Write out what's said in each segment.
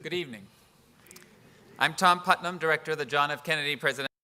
Good evening. I'm Tom Putnam, Director of the John F. Kennedy Presidential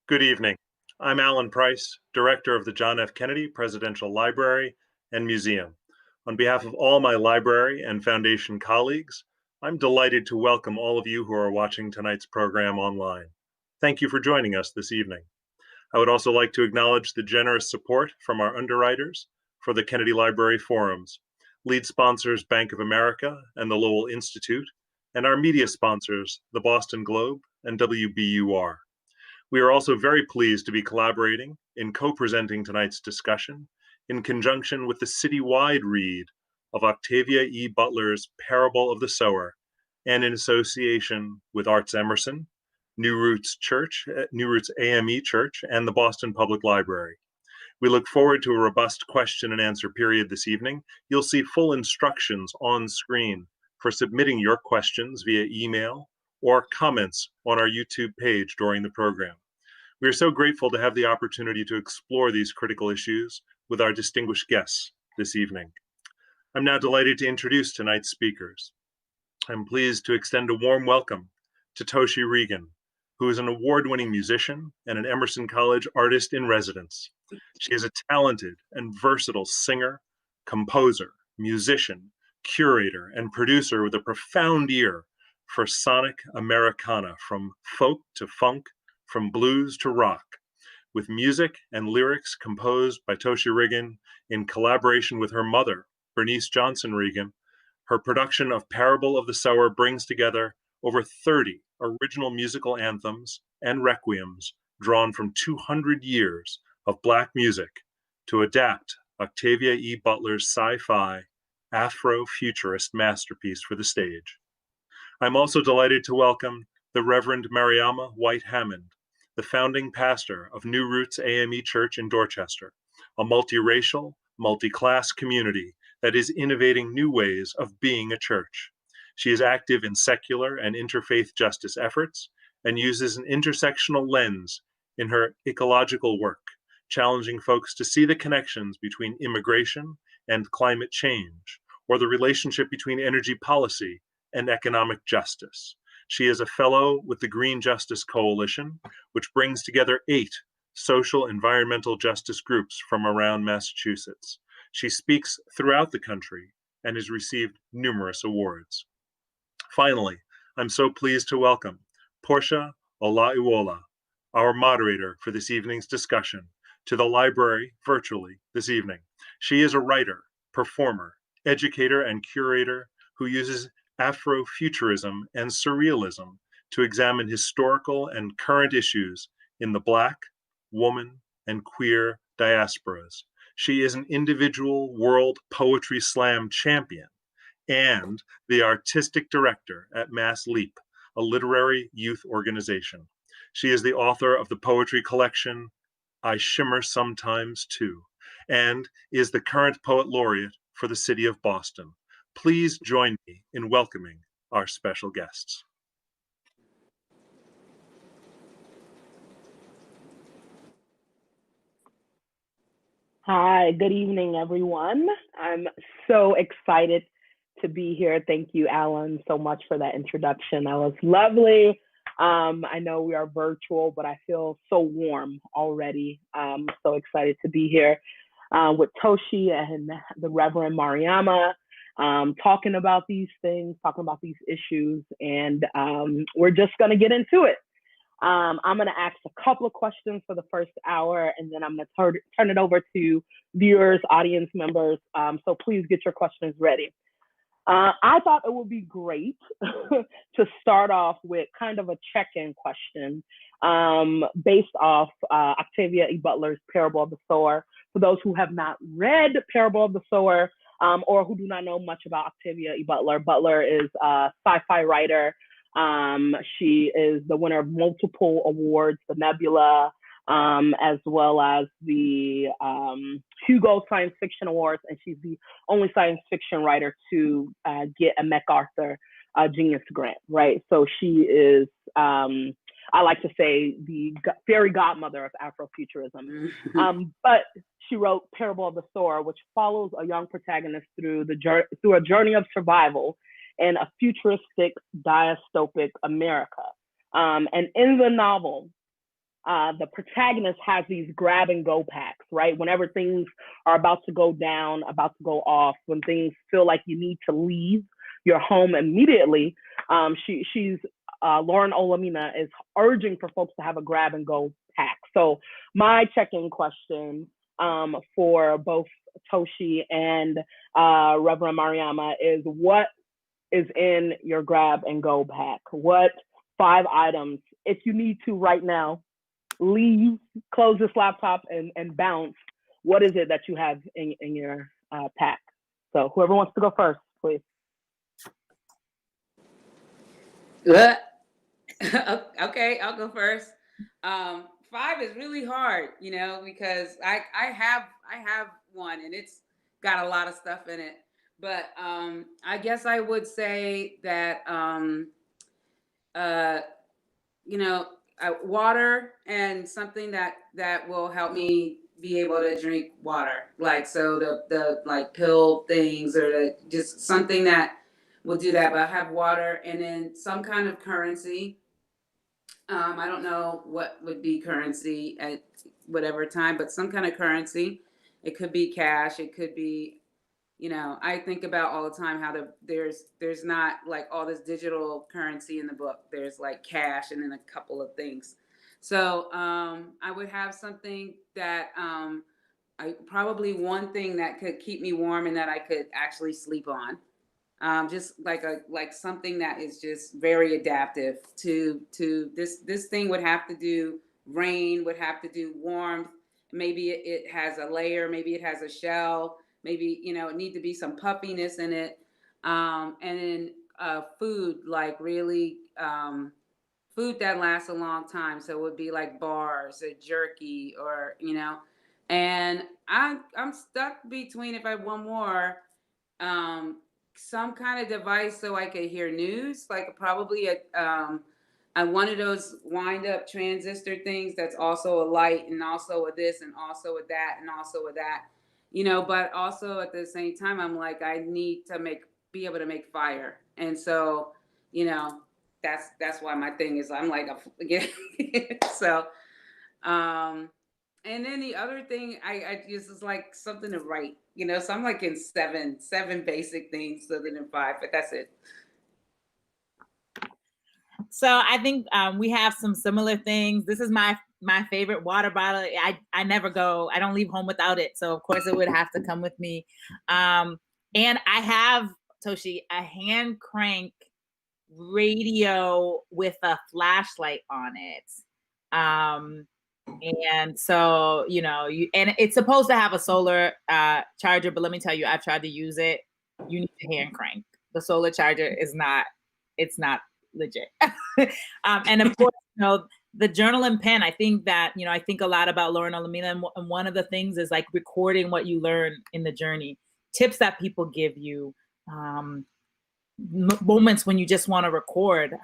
Good evening. I'm Alan Price, Director of the John F. Kennedy Presidential Library and Museum. On behalf of all my library and foundation colleagues, I'm delighted to welcome all of you who are watching tonight's program online. Thank you for joining us this evening. I would also like to acknowledge the generous support from our underwriters for the Kennedy Library Forums, lead sponsors Bank of America and the Lowell Institute, and our media sponsors, the Boston Globe and WBUR. We are also very pleased to be collaborating in co-presenting tonight's discussion in conjunction with the citywide read of Octavia E. Butler's Parable of the Sower and in association with Arts Emerson, New Roots AME Church, and the Boston Public Library. We look forward to a robust question and answer period this evening. You'll see full instructions on screen for submitting your questions via email or comments on our YouTube page during the program. We are so grateful to have the opportunity to explore these critical issues with our distinguished guests this evening. I'm now delighted to introduce tonight's speakers. I'm pleased to extend a warm welcome to Toshi Regan, who is an award-winning musician and an Emerson College artist in residence. She is a talented and versatile singer, composer, musician, curator, and producer with a profound ear for sonic Americana, from folk to funk, from blues to rock, with music and lyrics composed by Toshi Regan in collaboration with her mother, Bernice Johnson Regan. Her production of Parable of the Sower brings together over 30 original musical anthems and requiems drawn from 200 years of Black music to adapt Octavia E. Butler's sci-fi Afro-futurist masterpiece for the stage. I'm also delighted to welcome the Reverend Mariama White Hammond, the founding pastor of New Roots AME Church in Dorchester, a multiracial, multi-class community that is innovating new ways of being a church. She is active in secular and interfaith justice efforts and uses an intersectional lens in her ecological work, challenging folks to see the connections between immigration and climate change, or the relationship between energy policy and economic justice. She is a fellow with the Green Justice Coalition, which brings together 8 social environmental justice groups from around Massachusetts. She speaks throughout the country and has received numerous awards. Finally, I'm so pleased to welcome Portia Olaiwola, our moderator for this evening's discussion, to the library virtually this evening. She is a writer, performer, educator, and curator who uses Afrofuturism and surrealism to examine historical and current issues in the Black, woman, and queer diasporas. She is an individual World Poetry Slam champion and the artistic director at Mass Leap, a literary youth organization. She is the author of the poetry collection I Shimmer Sometimes Too, and is the current poet laureate for the city of Boston. Please join me in welcoming our special guests. Hi, good evening, everyone. I'm so excited to be here. Thank you, Alan, so much for that introduction. That was lovely. I know we are virtual, but I feel so warm already. So excited to be here with Toshi and the Reverend Mariama, talking about these things, talking about these issues, and we're just going to get into it. I'm going to ask a couple of questions for the first hour, and then I'm going to turn it over to viewers, audience members. So please get your questions ready. I thought it would be great to start off with kind of a check-in question based off Octavia E. Butler's Parable of the Sower. For those who have not read Parable of the Sower or who do not know much about Octavia E. Butler, Butler is a sci-fi writer. She is the winner of multiple awards, the Nebula, as well as the Hugo Science Fiction Awards, and she's the only science fiction writer to get a MacArthur Genius Grant, right? So she is, I like to say, the fairy godmother of Afrofuturism. But she wrote Parable of the Sower, which follows a young protagonist through a journey of survival in a futuristic, dystopic America. And in the novel, the protagonist has these grab and go packs, right? Whenever things are about to go down, about to go off, when things feel like you need to leave your home immediately, she's Lauren Olamina is urging for folks to have a grab and go pack. So my check-in question for both Toshi and Reverend Mariama is, what is in your grab and go pack? What 5 items, if you need to right now, leave, close this laptop and bounce, what is it that you have in your pack? So whoever wants to go first, please. Okay, I'll go first. 5 is really hard, you know, because I have one and it's got a lot of stuff in it. But I guess I would say that you know, water and something that will help me be able to drink water, like so the like pill things or just something that will do that. But I have water and then some kind of currency. I don't know what would be currency at whatever time, but some kind of currency. It could be cash. It could be, you know, I think about all the time how there's not like all this digital currency in the book. There's like cash and then a couple of things. So I would have something that I probably one thing that could keep me warm and that I could actually sleep on. Just like something that is just very adaptive to this thing would have to do rain, would have to do warmth. Maybe it has a layer, maybe it has a shell, maybe, you know, it need to be some puffiness in it. And then food, like really food that lasts a long time. So it would be like bars or jerky or, you know, and I'm stuck between, if I have one more, some kind of device so I could hear news, like probably one of those wind up transistor things that's also a light and also a this and also a that and also a that, you know, but also at the same time, I'm like, I need to be able to make fire. And so, you know, that's why my thing is, I'm like, so, and then the other thing, I just is like something to write, you know. So I'm like in seven basic things other than 5, but that's it. So I think we have some similar things. This is my favorite water bottle. I never go. I don't leave home without it. So of course it would have to come with me. And I have, Toshi, a hand crank radio with a flashlight on it. And so, you know, and it's supposed to have a solar charger, but let me tell you, I've tried to use it. You need a hand crank. The solar charger is not, it's not legit. And of course, you know, the journal and pen, I think that, you know, I think a lot about Lauren Olamina, and one of the things is like recording what you learn in the journey, tips that people give you, moments when you just want to record.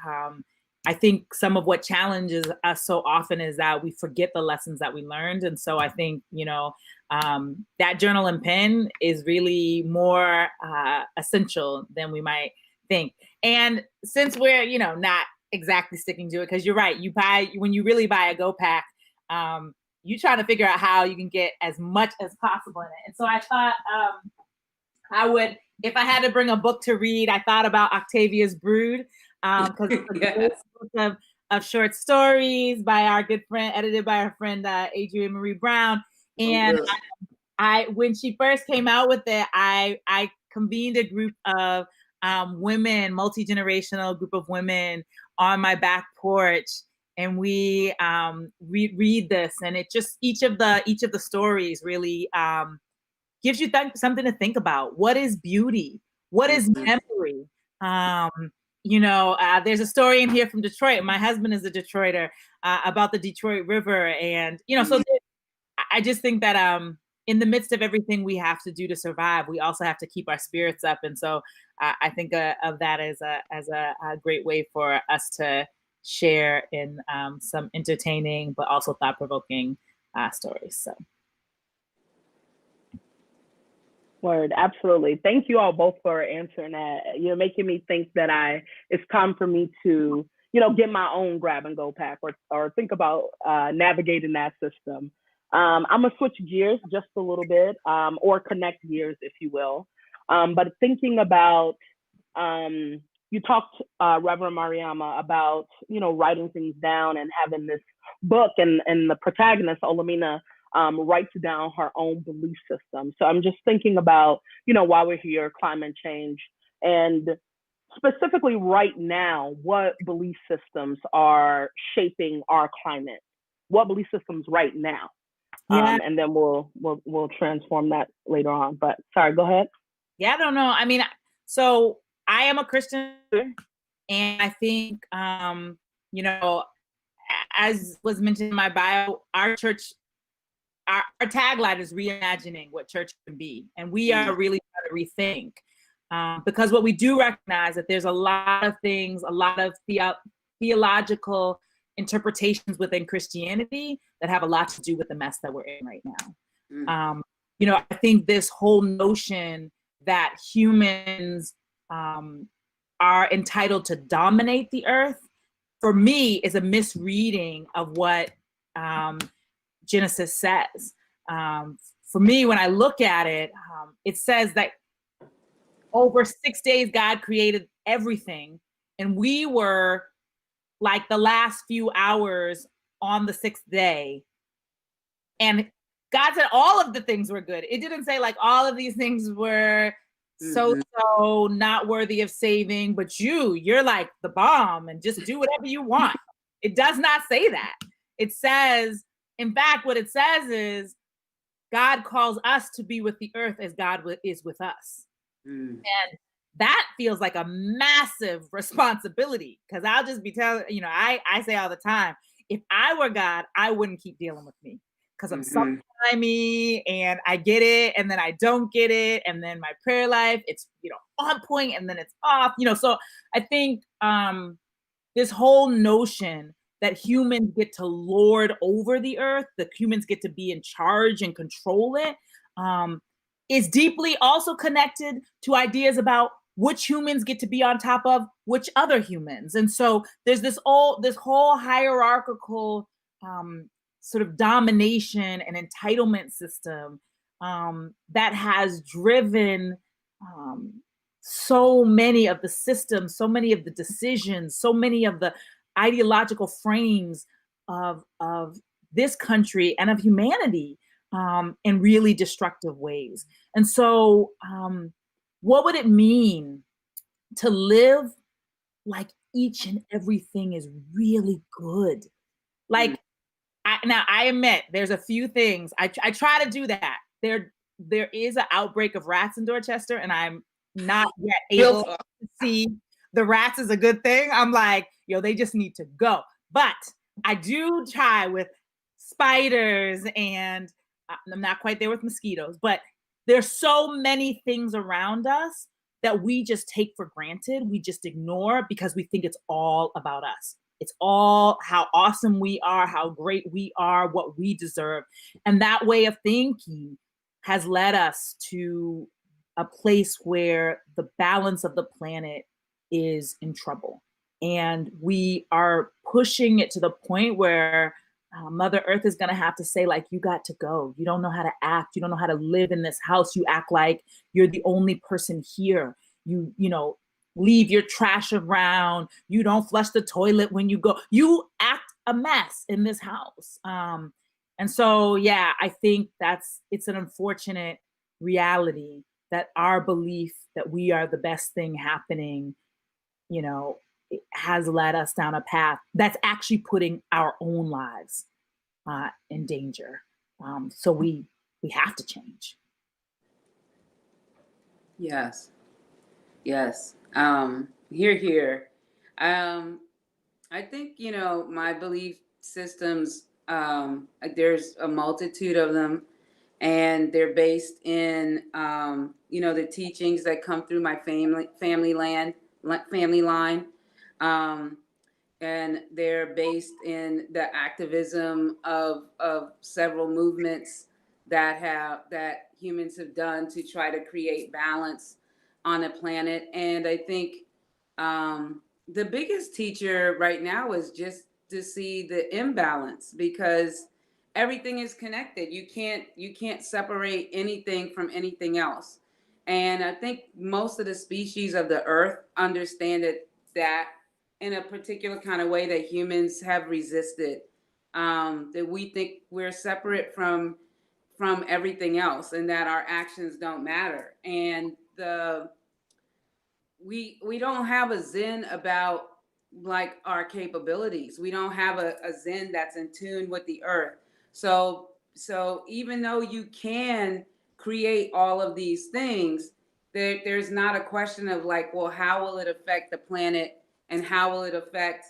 I think some of what challenges us so often is that we forget the lessons that we learned. And so I think, you know, that journal and pen is really more essential than we might think. And since we're, you know, not exactly sticking to it, because you're right, when you really buy a Go Pack, you try to figure out how you can get as much as possible in it. And so I thought I would, if I had to bring a book to read, I thought about Octavia's Brood, because it's a great book of short stories by our good friend, edited by our friend Adrienne Marie Brown. And when she first came out with it, I convened a group of women, multi-generational group of women on my back porch, and we read this, and it just each of the stories really gives you something to think about. What is beauty? What is memory? You know, there's a story in here from Detroit. My husband is a Detroiter, about the Detroit River. And, you know, so I just think that in the midst of everything we have to do to survive, we also have to keep our spirits up. And so I think of that as a great way for us to share in some entertaining, but also thought-provoking stories. So. Word, absolutely. Thank you all both for answering that. You're making me think that it's time for me to, get my own grab and go pack or think about navigating that system. I'm gonna switch gears just a little bit, or connect gears, if you will. But thinking about, you talked, Reverend Mariama, about writing things down and having this book, and the protagonist Olamina writes down her own belief system. So I'm just thinking about while we're here, climate change, and specifically right now, what belief systems are shaping our climate? What belief systems right now? Yeah. And then we'll transform that later on. But sorry, go ahead. Yeah, I don't know. I mean, so I am a Christian, and I think, as was mentioned in my bio, our church, our tagline is reimagining what church can be. And we are really trying to rethink, because what we do recognize that there's a lot of things, a lot of theological interpretations within Christianity that have a lot to do with the mess that we're in right now. I think this whole notion that humans are entitled to dominate the earth, for me, is a misreading of what Genesis says. For me, when I look at it, it says that over 6 days, God created everything, and we were like the last few hours on the 6th day. And God said all of the things were good. It didn't say like all of these things were so not worthy of saving, but you're like the bomb and just do whatever you want. It does not say that. It says, in fact, what it says is God calls us to be with the earth as God is with us. And that feels like a massive responsibility, because I'll just be telling, I say all the time, if I were God, I wouldn't keep dealing with me, because I'm sometimey and I get it and then I don't get it, and then my prayer life, it's on point and then it's off, so I think this whole notion that humans get to lord over the earth, that humans get to be in charge and control it, is deeply also connected to ideas about which humans get to be on top of which other humans. And so there's this whole hierarchical sort of domination and entitlement system that has driven so many of the systems, so many of the decisions, so many of the ideological frames of this country and of humanity in really destructive ways. And so what would it mean to live like each and everything is really good? Like, I admit there's a few things I try to do that. There is an outbreak of rats in Dorchester, and I'm not yet able to see the rats as a good thing. I'm like, they just need to go. But I do try with spiders, and I'm not quite there with mosquitoes, but there's so many things around us that we just take for granted. We just ignore because we think it's all about us. It's all how awesome we are, how great we are, what we deserve. And that way of thinking has led us to a place where the balance of the planet is in trouble. And we are pushing it to the point where Mother Earth is going to have to say, like, you got to go. You don't know how to act. You don't know how to live in this house. You act like you're the only person here. You leave your trash around. You don't flush the toilet when you go. You act a mess in this house. And so, yeah, I think it's an unfortunate reality that our belief that we are the best thing happening, it has led us down a path that's actually putting our own lives in danger. So we have to change. Yes. Here. I think, my belief systems, there's a multitude of them, and they're based in, the teachings that come through my family line. And they're based in the activism of several movements that humans have done to try to create balance on the planet. And I think the biggest teacher right now is just to see the imbalance, because everything is connected. You can't separate anything from anything else. And I think most of the species of the earth understand it, that in a particular kind of way that humans have resisted, that we think we're separate from everything else, and that our actions don't matter. And the we don't have a zen about like our capabilities. We don't have a zen that's in tune with the earth. So even though you can create all of these things, there's not a question of like, well, how will it affect the planet, and how will it affect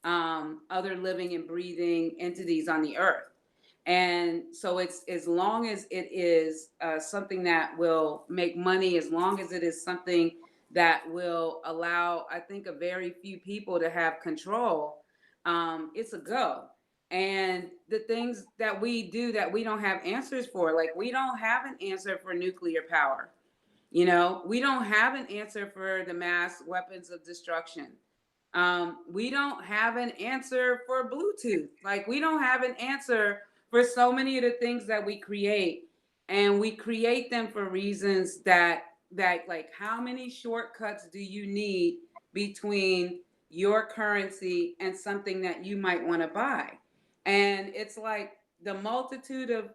other living and breathing entities on the earth. And so it's, as long as it is something that will make money, as long as it is something that will allow, I think, a very few people to have control, it's a go. And the things that we do that we don't have answers for, like we don't have an answer for nuclear power. You know, we don't have an answer for the mass weapons of destruction. We don't have an answer for Bluetooth. Like we don't have an answer for so many of the things that we create, and we create them for reasons that like, how many shortcuts do you need between your currency and something that you might want to buy? And it's like the multitude of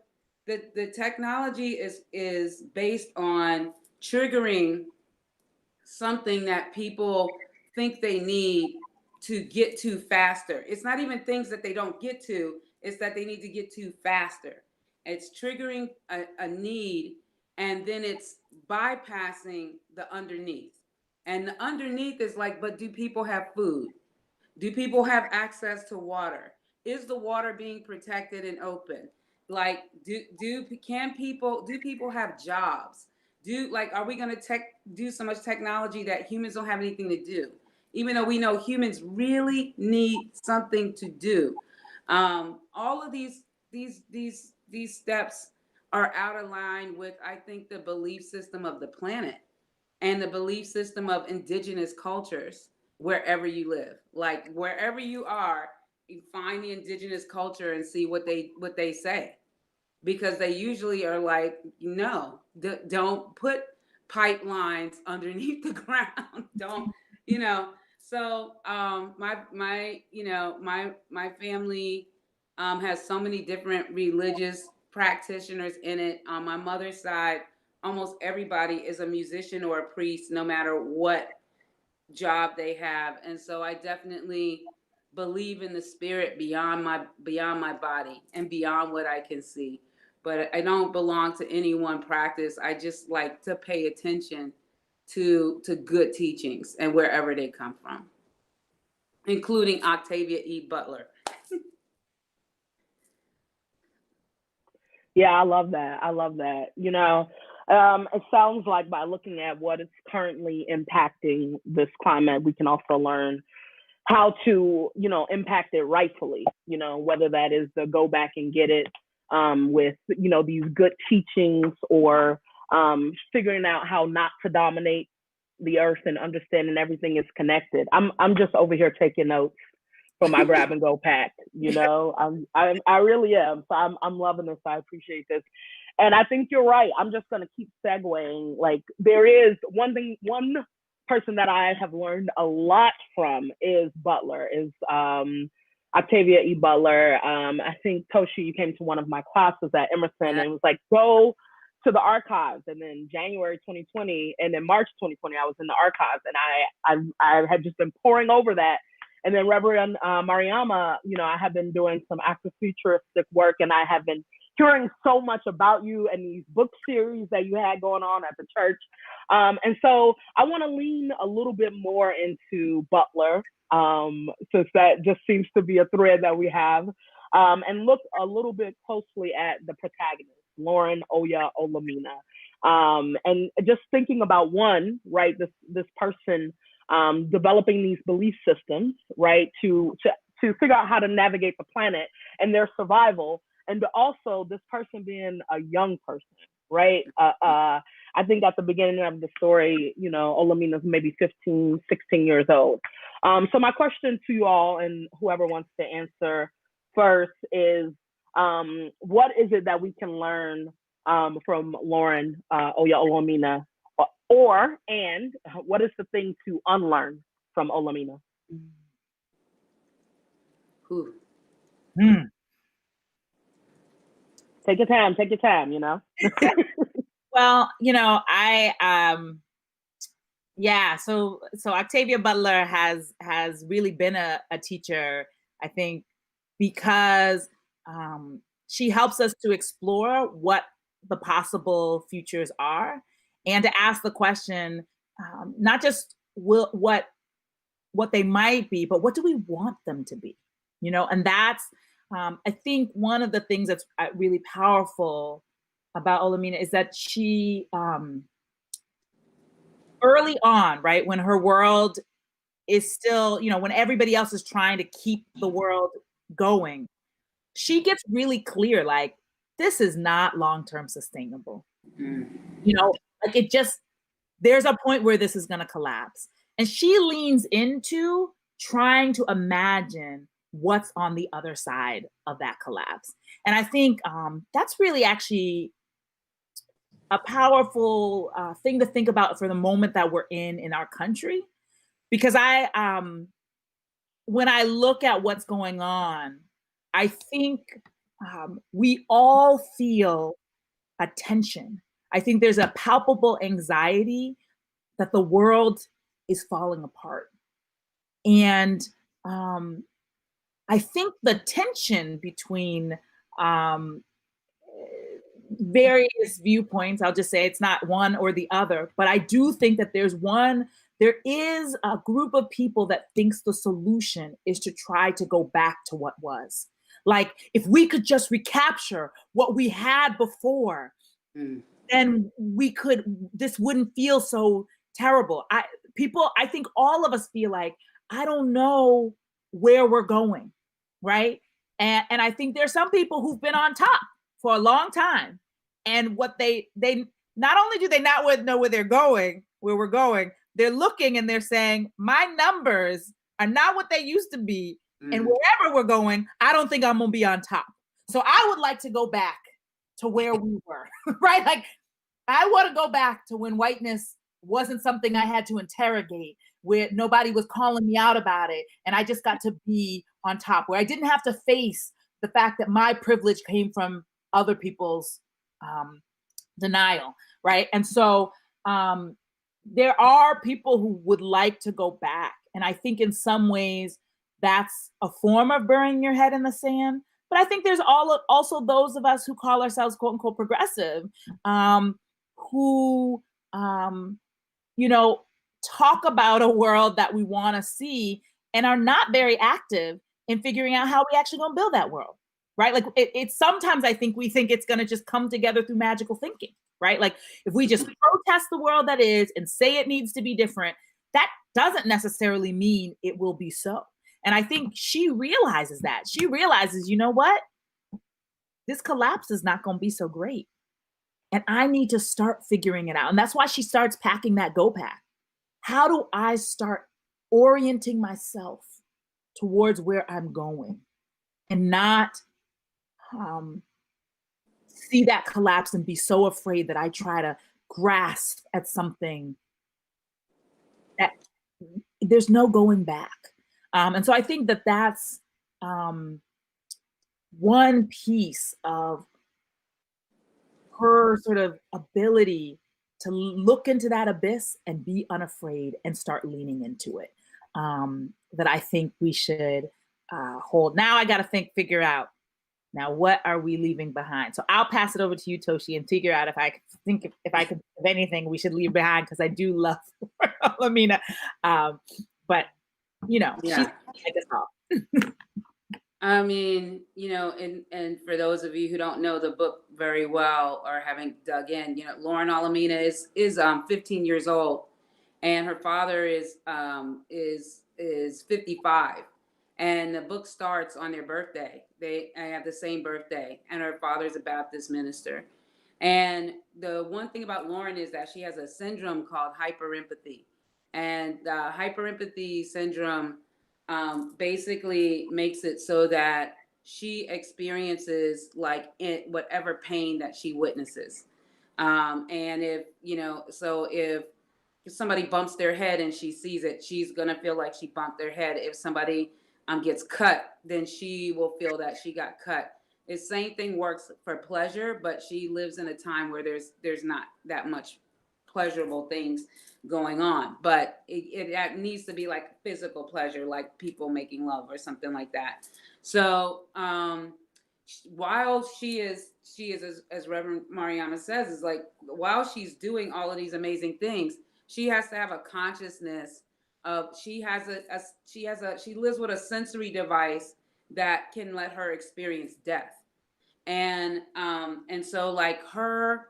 the technology is based on triggering something that people think they need to get to faster. It's not even things that they don't get to, it's that they need to get to faster. It's triggering a need, and then it's bypassing the underneath. And the underneath is like, but do people have food? Do people have access to water? Is the water being protected and open? Like, do people have jobs? Are we going to do so much technology that humans don't have anything to do? Even though we know humans really need something to do. All of these steps are out of line with, I think, the belief system of the planet and the belief system of indigenous cultures wherever you live. Like wherever you are, you find the indigenous culture and see what they say, because they usually are like, no, don't put pipelines underneath the ground. Don't, you know. So my family has so many different religious practitioners in it. On my mother's side, almost everybody is a musician or a priest, no matter what job they have. And so I definitely believe in the spirit beyond my body and beyond what I can see. But I don't belong to any one practice. I just like to pay attention to good teachings and wherever they come from, including Octavia E. Butler. Yeah, I love that. I love that. It sounds like by looking at what is currently impacting this climate, we can also learn how to, impact it rightfully, whether that is to go back and get it with, these good teachings, or figuring out how not to dominate the earth and understanding everything is connected. I'm just over here taking notes for my grab and go pack. I really am. So I'm loving this. I appreciate this. And I think you're right. I'm just going to keep segueing. Like, there is one person that I have learned a lot from is Octavia E. Butler. I think, Toshi, you came to one of my classes at Emerson, and it was like, go to the archives. And then January 2020, and then March 2020, I was in the archives, and I had just been poring over that. And then Reverend Mariama, I have been doing some Afrofuturistic work, and I have been hearing so much about you and these book series that you had going on at the church. And so I want to lean a little bit more into Butler, since that just seems to be a thread that we have, and look a little bit closely at the protagonist, Lauren Oya Olamina. And just thinking about right, this person developing these belief systems, right, to figure out how to navigate the planet and their survival, and also this person being a young person, right? I think at the beginning of the story, Olamina's maybe 15, 16 years old. So my question to you all, and whoever wants to answer first, is what is it that we can learn from Lauren Oya Olomina, and what is the thing to unlearn from Olomina? Ooh. Take your time, you know? Well, you know, yeah, so Octavia Butler has really been a teacher, I think, because she helps us to explore what the possible futures are, and to ask the question, not just what they might be, but what do we want them to be? You know, and that's I think one of the things that's really powerful about Olomina is that she early on, right, when her world is still, you know, when everybody else is trying to keep the world going, she gets really clear, like, this is not long-term sustainable. Mm. You know, like it just, there's a point where this is going to collapse. And she leans into trying to imagine what's on the other side of that collapse. And I think that's really actually a powerful thing to think about for the moment that we're in our country. Because when I look at what's going on, I think we all feel a tension. I think there's a palpable anxiety that the world is falling apart. And I think the tension between various viewpoints, I'll just say it's not one or the other, but I do think that there is a group of people that thinks the solution is to try to go back to what was. Like, if we could just recapture what we had before, then this wouldn't feel so terrible. I think all of us feel like, I don't know where we're going, right? And I think there's some people who've been on top for a long time, and what they not only do they not know where we're going, they're looking and they're saying, my numbers are not what they used to be, and wherever we're going, I don't think I'm gonna be on top. So I would like to go back to where we were, right? Like, I want to go back to when whiteness wasn't something I had to interrogate, where nobody was calling me out about it, and I just got to be on top, where I didn't have to face the fact that my privilege came from other people's denial, right? And so there are people who would like to go back, and I think in some ways that's a form of burying your head in the sand. But I think there's also those of us who call ourselves "quote unquote" progressive, who you know, talk about a world that we want to see and are not very active in figuring out how we actually going to build that world, right? Like, it's sometimes I think we think it's going to just come together through magical thinking, right? Like, if we just protest the world that is and say it needs to be different, that doesn't necessarily mean it will be so. And I think she realizes that. She realizes, you know what? This collapse is not going to be so great. And I need to start figuring it out. And that's why she starts packing that go pack. How do I start orienting myself towards where I'm going, and not see that collapse and be so afraid that I try to grasp at something that there's no going back. And so I think that that's one piece of her sort of ability to look into that abyss and be unafraid and start leaning into it, that I think we should hold. Now I got to figure out, now what are we leaving behind? So I'll pass it over to you, Toshi, and figure out if I can think of anything we should leave behind, because I do love Lamina. But, you know, Yeah. she's like us all. I mean, you know, and for those of you who don't know the book very well or haven't dug in, you know, Lauren Alomina is 15 years old, and her father is 55, and the book starts on their birthday. They have the same birthday, and her father's a Baptist minister. And the one thing about Lauren is that she has a syndrome called hyperempathy. And hyperempathy syndrome basically makes it so that she experiences like whatever pain that she witnesses. And if, you know, so if somebody bumps their head and she sees it, she's gonna feel like she bumped their head. If somebody gets cut, then she will feel that she got cut. The same thing works for pleasure, but she lives in a time where there's not that much pleasurable things going on. But it needs to be like physical pleasure, like people making love or something like that. So while she is as Reverend Mariama says, is like while she's doing all of these amazing things, she has to have a consciousness of she lives with a sensory device that can let her experience death. And so like her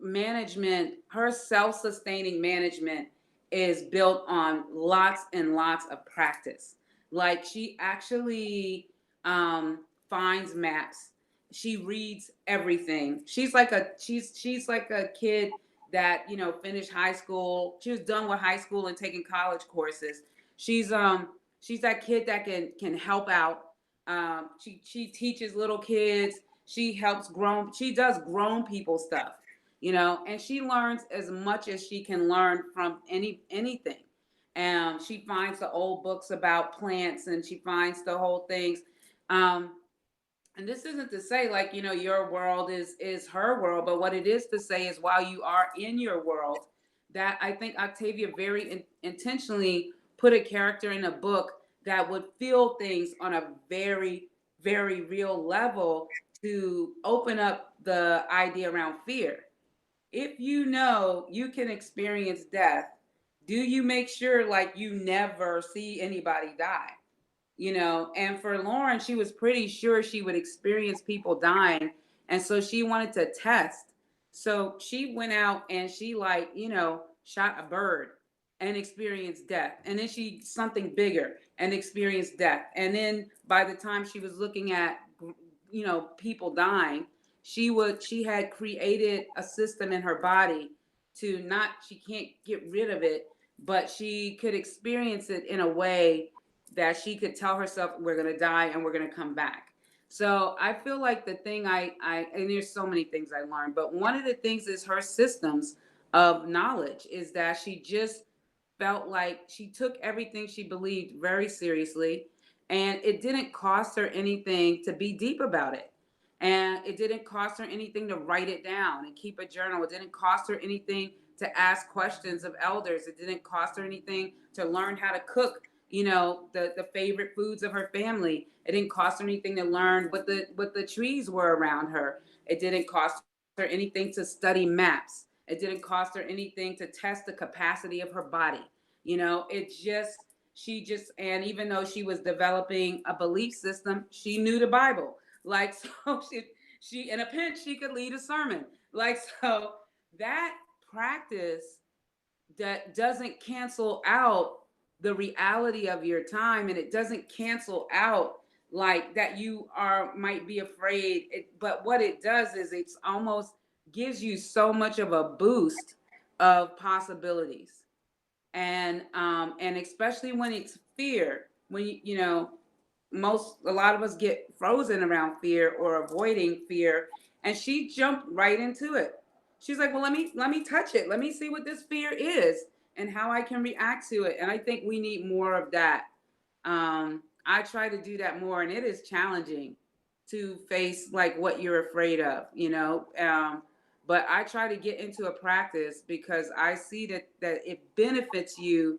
management, her self-sustaining management is built on lots and lots of practice. Like she actually finds maps. She reads everything. She's like a kid that, you know, finished high school. She was done with high school and taking college courses. She's that kid that can help out. She teaches little kids. She does grown people stuff, you know, and she learns as much as she can learn from anything. And she finds the old books about plants and she finds the whole things. Um, and this isn't to say like, you know, your world is her world, but what it is to say is while you are in your world, that I think Octavia very intentionally put a character in a book that would feel things on a very, very real level to open up the idea around fear. If you know you can experience death, do you make sure like you never see anybody die? You know, and for Lauren, she was pretty sure she would experience people dying, and so she wanted to test. So she went out and she, like, you know, shot a bird and experienced death, and then she something bigger and experienced death. And then by the time she was looking at, you know, people dying, she had created a system in her body to not, she can't get rid of it, but she could experience it in a way that she could tell herself, we're going to die and we're going to come back. So I feel like the thing and there's so many things I learned, but one of the things is her systems of knowledge is that she just felt like she took everything she believed very seriously, and it didn't cost her anything to be deep about it. And it didn't cost her anything to write it down and keep a journal. It didn't cost her anything to ask questions of elders. It didn't cost her anything to learn how to cook, you know, the favorite foods of her family. It didn't cost her anything to learn what the trees were around her. It didn't cost her anything to study maps. It didn't cost her anything to test the capacity of her body. You know, and even though she was developing a belief system, she knew the Bible. Like, so she in a pinch, she could lead a sermon. Like, so that practice that doesn't cancel out the reality of your time, and it doesn't cancel out like that you might be afraid. But what it does is it's almost gives you so much of a boost of possibilities. And especially when it's fear, when you know, a lot of us get frozen around fear or avoiding fear, and she jumped right into it. She's like, well, let me touch it, let me see what this fear is and how I can react to it. And I think we need more of that. I try to do that more, and it is challenging to face like what you're afraid of, you know. But I try to get into a practice because I see that it benefits you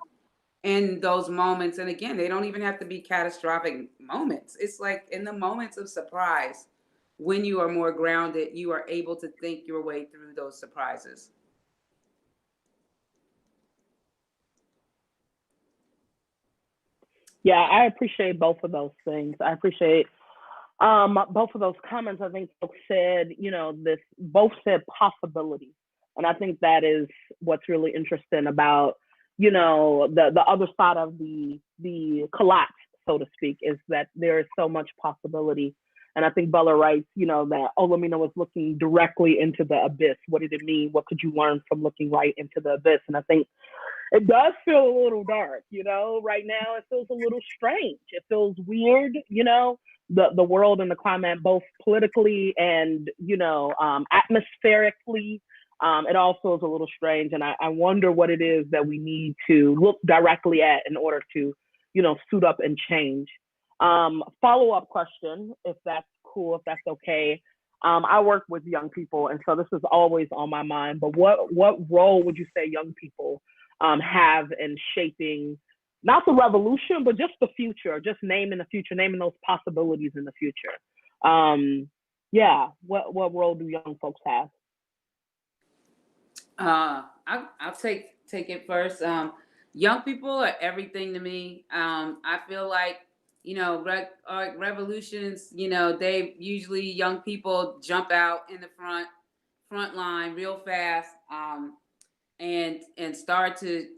in those moments. And again, they don't even have to be catastrophic moments. It's like in the moments of surprise, when you are more grounded, you are able to think your way through those surprises. Yeah, I appreciate both of those things. I appreciate both of those comments. I think folks said, you know, both said possibility. And I think that is what's really interesting about, you know, the other side of the collapse, so to speak, is that there is so much possibility. And I think Bella writes, that Olamina was looking directly into the abyss. What did it mean? What could you learn from looking right into the abyss? And I think it does feel a little dark, right now it feels a little strange. It feels weird, the world and the climate, both politically and, atmospherically. It all feels a little strange. And I wonder what it is that we need to look directly at in order to, suit up and change. Follow-up question, if that's cool, if that's okay. I work with young people, and so this is always on my mind, but what role would you say young people have in shaping not the revolution, but just the future, just naming the future, naming those possibilities in the future? What role do young folks have? I'll take it first. Young people are everything to me. I feel like, revolutions, they usually, young people jump out in the front line real fast, and start to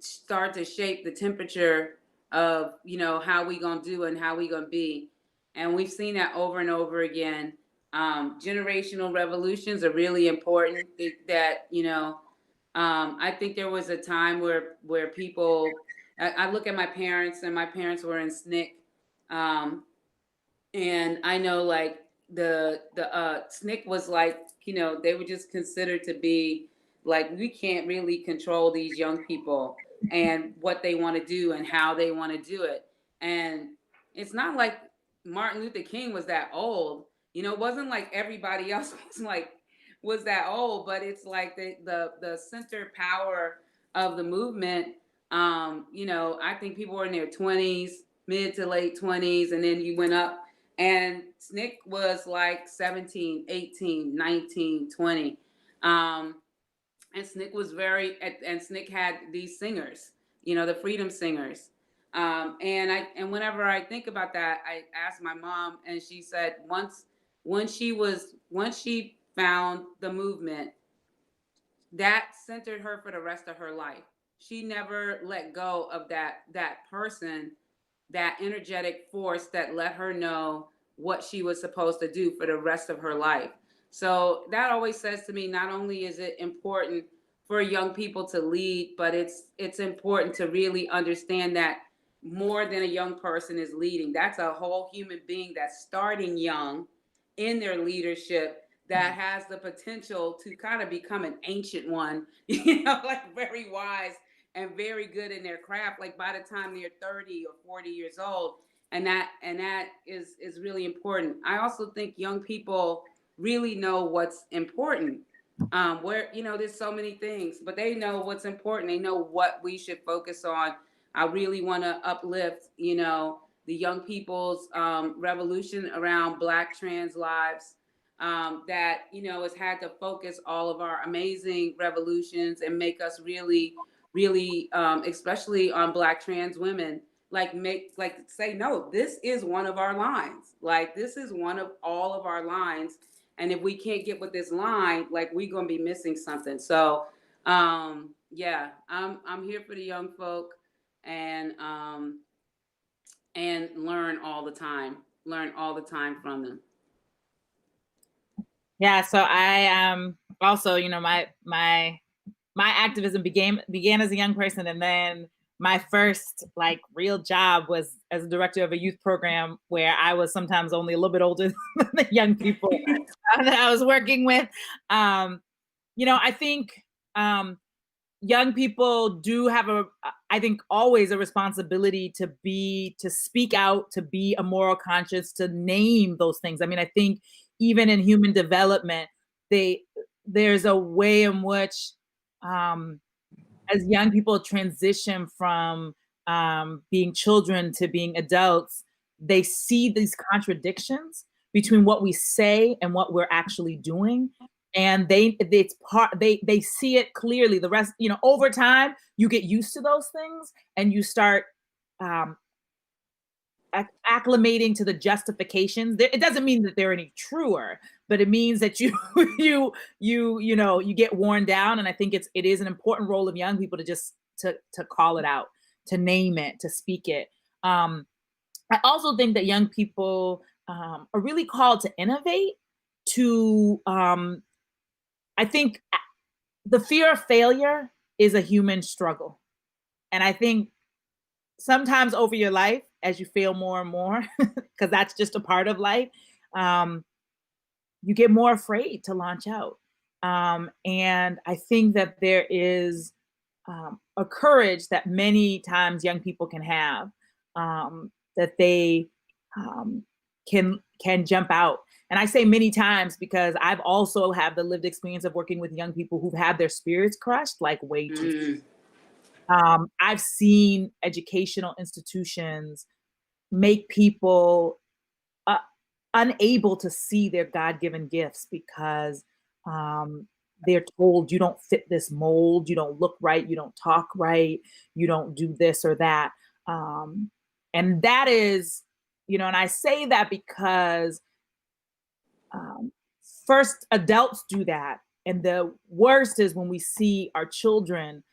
shape the temperature of, how we gonna do and how we gonna be. And we've seen that over and over again. Generational revolutions are really important. That, I think there was a time where people, I look at my parents, and my parents were in SNCC, and I know, like, the SNCC was like, they were just considered to be like, we can't really control these young people and what they want to do and how they want to do it. And it's not like Martin Luther King was that old, it wasn't like everybody else was that old, but it's like the center power of the movement. I think people were in their 20s, mid to late 20s, and then you went up, and SNCC was like 17, 18, 19, 20. And SNCC was and SNCC had these singers, the freedom singers. And whenever I think about that, I asked my mom, and she said once she found the movement, that centered her for the rest of her life. She never let go of that person, that energetic force that let her know what she was supposed to do for the rest of her life. So that always says to me, not only is it important for young people to lead, but it's important to really understand that more than a young person is leading. That's a whole human being that's starting young in their leadership, that has the potential to kind of become an ancient one, like very wise and very good in their craft, like by the time they're 30 or 40 years old. And that is really important. I also think young people really know what's important. Where, there's so many things, but they know what's important. They know what we should focus on. I really want to uplift, the young people's revolution around Black trans lives, that, has had to focus all of our amazing revolutions and make us really, really, especially on Black trans women, say, no, this is one of our lines. Like, this is one of all of our lines. And if we can't get with this line, like, we're going to be missing something. So, I'm here for the young folk, and learn all the time from them. Yeah, so I also, my activism began as a young person, and then my first real job was as a director of a youth program, where I was sometimes only a little bit older than the young people that I was working with. I think young people do have I think always a responsibility to speak out, to be a moral conscience, to name those things. I mean, I think even in human development, there's a way in which, as young people transition from being children to being adults, they see these contradictions between what we say and what we're actually doing. And they see it clearly. The rest, over time, you get used to those things, and you start acclimating to the justifications. It doesn't mean that they're any truer, but it means that you get worn down. And I think it is an important role of young people to just to call it out, to name it, to speak it. I also think that young people are really called to innovate, to, I think the fear of failure is a human struggle. And I think sometimes over your life, as you fail more and more, because that's just a part of life, you get more afraid to launch out. And I think that there is a courage that many times young people can have, that they can jump out. And I say many times because I've also had the lived experience of working with young people who've had their spirits crushed like way too. I've seen educational institutions make people unable to see their God-given gifts because they're told you don't fit this mold, you don't look right, you don't talk right, you don't do this or that. And that is, and I say that because first adults do that. And the worst is when we see our children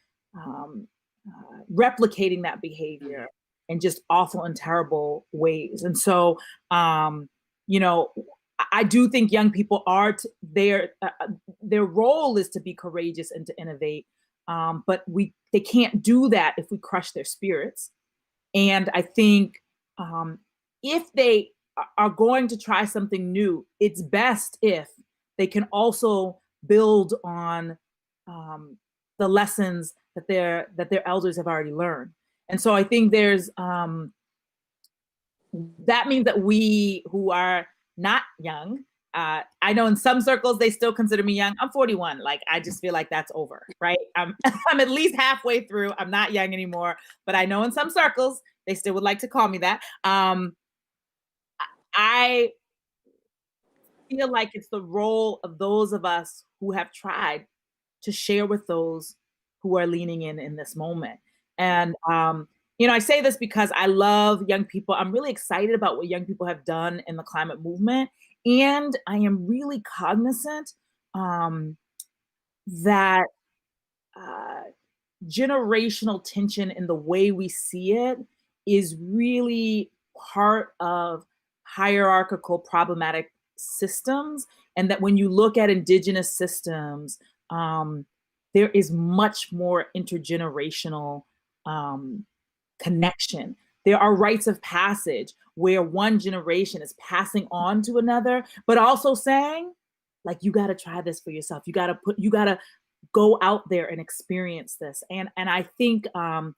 replicating that behavior in just awful and terrible ways. And so, I do think young people are their role is to be courageous and to innovate, but they can't do that if we crush their spirits. And I think if they are going to try something new, it's best if they can also build on the lessons that their elders have already learned. And so I think there's that means that we who are not young, I know in some circles they still consider me young. I'm 41. Like, I just feel like that's over, right? I'm at least halfway through. I'm not young anymore, but I know in some circles they still would like to call me that. I feel like it's the role of those of us who have tried to share with those who are leaning in this moment. And I say this because I love young people. I'm really excited about what young people have done in the climate movement. And I am really cognizant that generational tension in the way we see it is really part of hierarchical problematic systems. And that when you look at indigenous systems, there is much more intergenerational connection. There are rites of passage where one generation is passing on to another, but also saying, like, you got to try this for yourself. You got to go out there and experience this. And I think I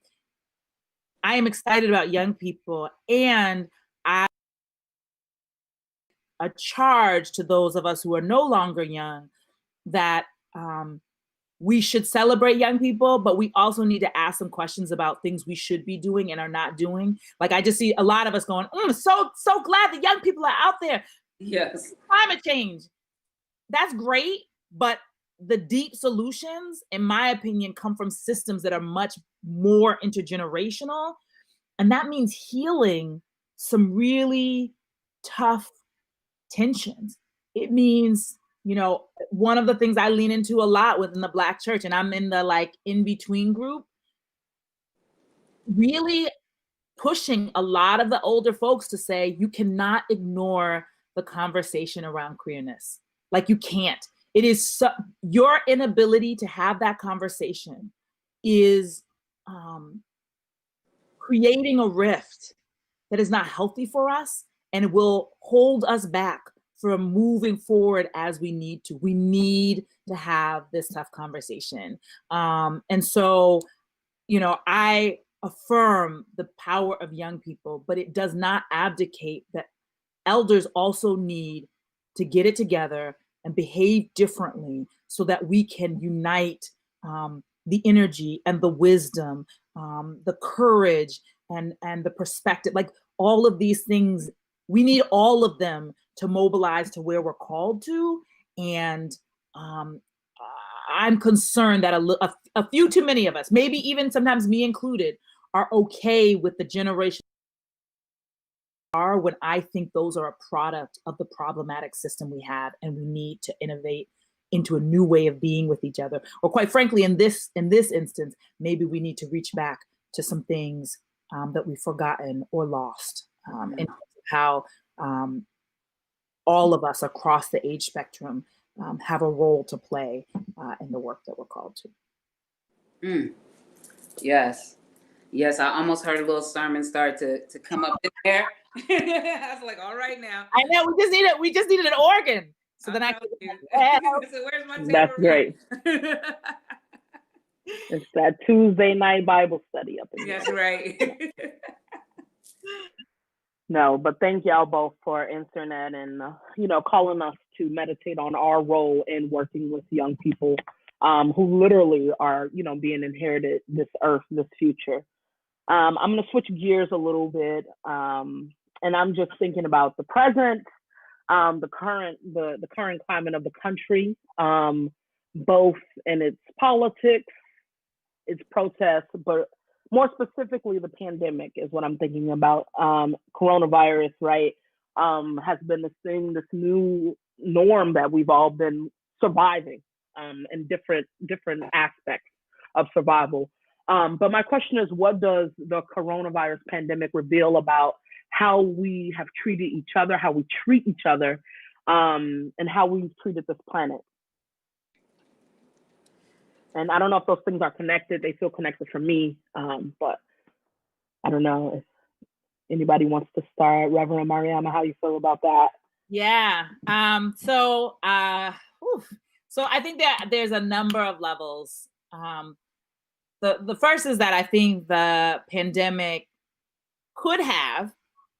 am excited about young people, and a charge to those of us who are no longer young that we should celebrate young people, but we also need to ask some questions about things we should be doing and are not doing. Like, I just see a lot of us going, so glad that young people are out there. Yes. Climate change, that's great, but the deep solutions, in my opinion, come from systems that are much more intergenerational. And that means healing some really tough tensions. It means, one of the things I lean into a lot within the Black church, and I'm in the in-between group, really pushing a lot of the older folks to say, you cannot ignore the conversation around queerness. Like, you can't. It is your inability to have that conversation is creating a rift that is not healthy for us and will hold us back from moving forward as we need to. We need to have this tough conversation. And so, I affirm the power of young people, but it does not abdicate that elders also need to get it together and behave differently so that we can unite the energy and the wisdom, the courage and the perspective, like all of these things. We need all of them to mobilize to where we're called to. And I'm concerned that a few too many of us, maybe even sometimes me included, are okay with the generation are, when I think those are a product of the problematic system we have, and we need to innovate into a new way of being with each other. Or quite frankly, in this instance, maybe we need to reach back to some things that we've forgotten or lost, in how all of us across the age spectrum have a role to play in the work that we're called to. Mm. Yes. Yes, I almost heard a little sermon start to come up in there. I was like, all right now. I know, we just needed an organ. So then I could, so where's my That's great. tambourine? It's that Tuesday night Bible study up in here. That's right. No, but thank y'all both for answering that and, calling us to meditate on our role in working with young people who literally are, being inherited this earth, this future. I'm going to switch gears a little bit. And I'm just thinking about the present, the current climate of the country, both in its politics, its protests, but more specifically, the pandemic is what I'm thinking about. Coronavirus, right, has been this new norm that we've all been surviving in different aspects of survival. But my question is, what does the coronavirus pandemic reveal about how we have treated each other, how we treat each other, and how we've treated this planet? And I don't know if those things are connected. They feel connected for me, but I don't know if anybody wants to start. Reverend Mariama, how you feel about that? Yeah. So I think that there's a number of levels. The first is that I think the pandemic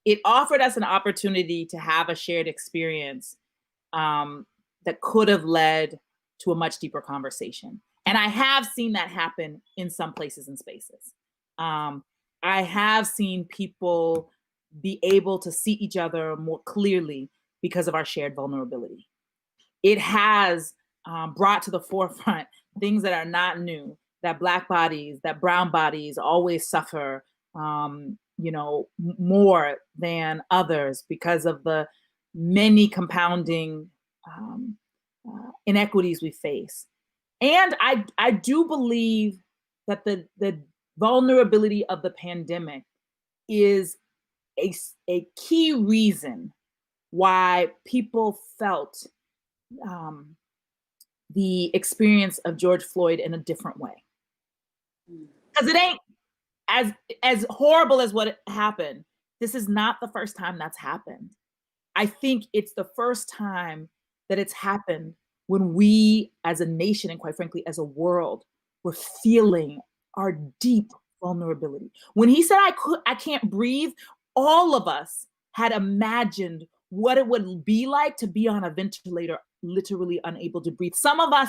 it offered us an opportunity to have a shared experience that could have led to a much deeper conversation. And I have seen that happen in some places and spaces. I have seen people be able to see each other more clearly because of our shared vulnerability. It has brought to the forefront things that are not new, that Black bodies, that brown bodies always suffer, more than others because of the many compounding inequities we face. And I do believe that the vulnerability of the pandemic is a key reason why people felt the experience of George Floyd in a different way. Because it ain't as horrible as what happened. This is not the first time that's happened. I think it's the first time that it's happened when we as a nation and quite frankly as a world were feeling our deep vulnerability. When he said I can't breathe, all of us had imagined what it would be like to be on a ventilator, literally unable to breathe. Some of us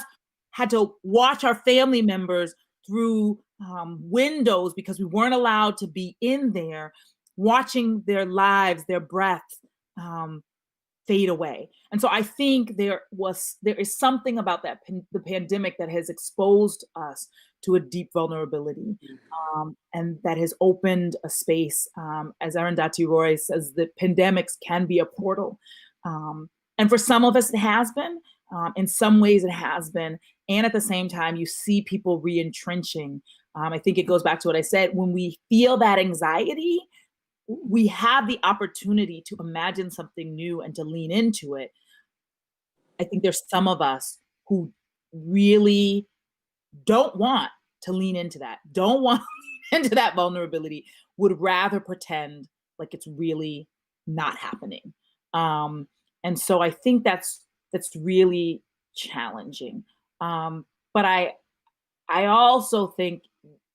had to watch our family members through windows because we weren't allowed to be in there, watching their lives, their breaths fade away. And so I think there is something about the pandemic that has exposed us to a deep vulnerability, and that has opened a space. As Arundhati Roy says, that pandemics can be a portal. And for some of us, it has been. In some ways, it has been. And at the same time, you see people re-entrenching. I think it goes back to what I said. When we feel that anxiety, we have the opportunity to imagine something new and to lean into it. I think there's some of us who really don't want to lean into that, don't want to lean into that vulnerability, would rather pretend like it's really not happening. And so I think that's really challenging. But I also think,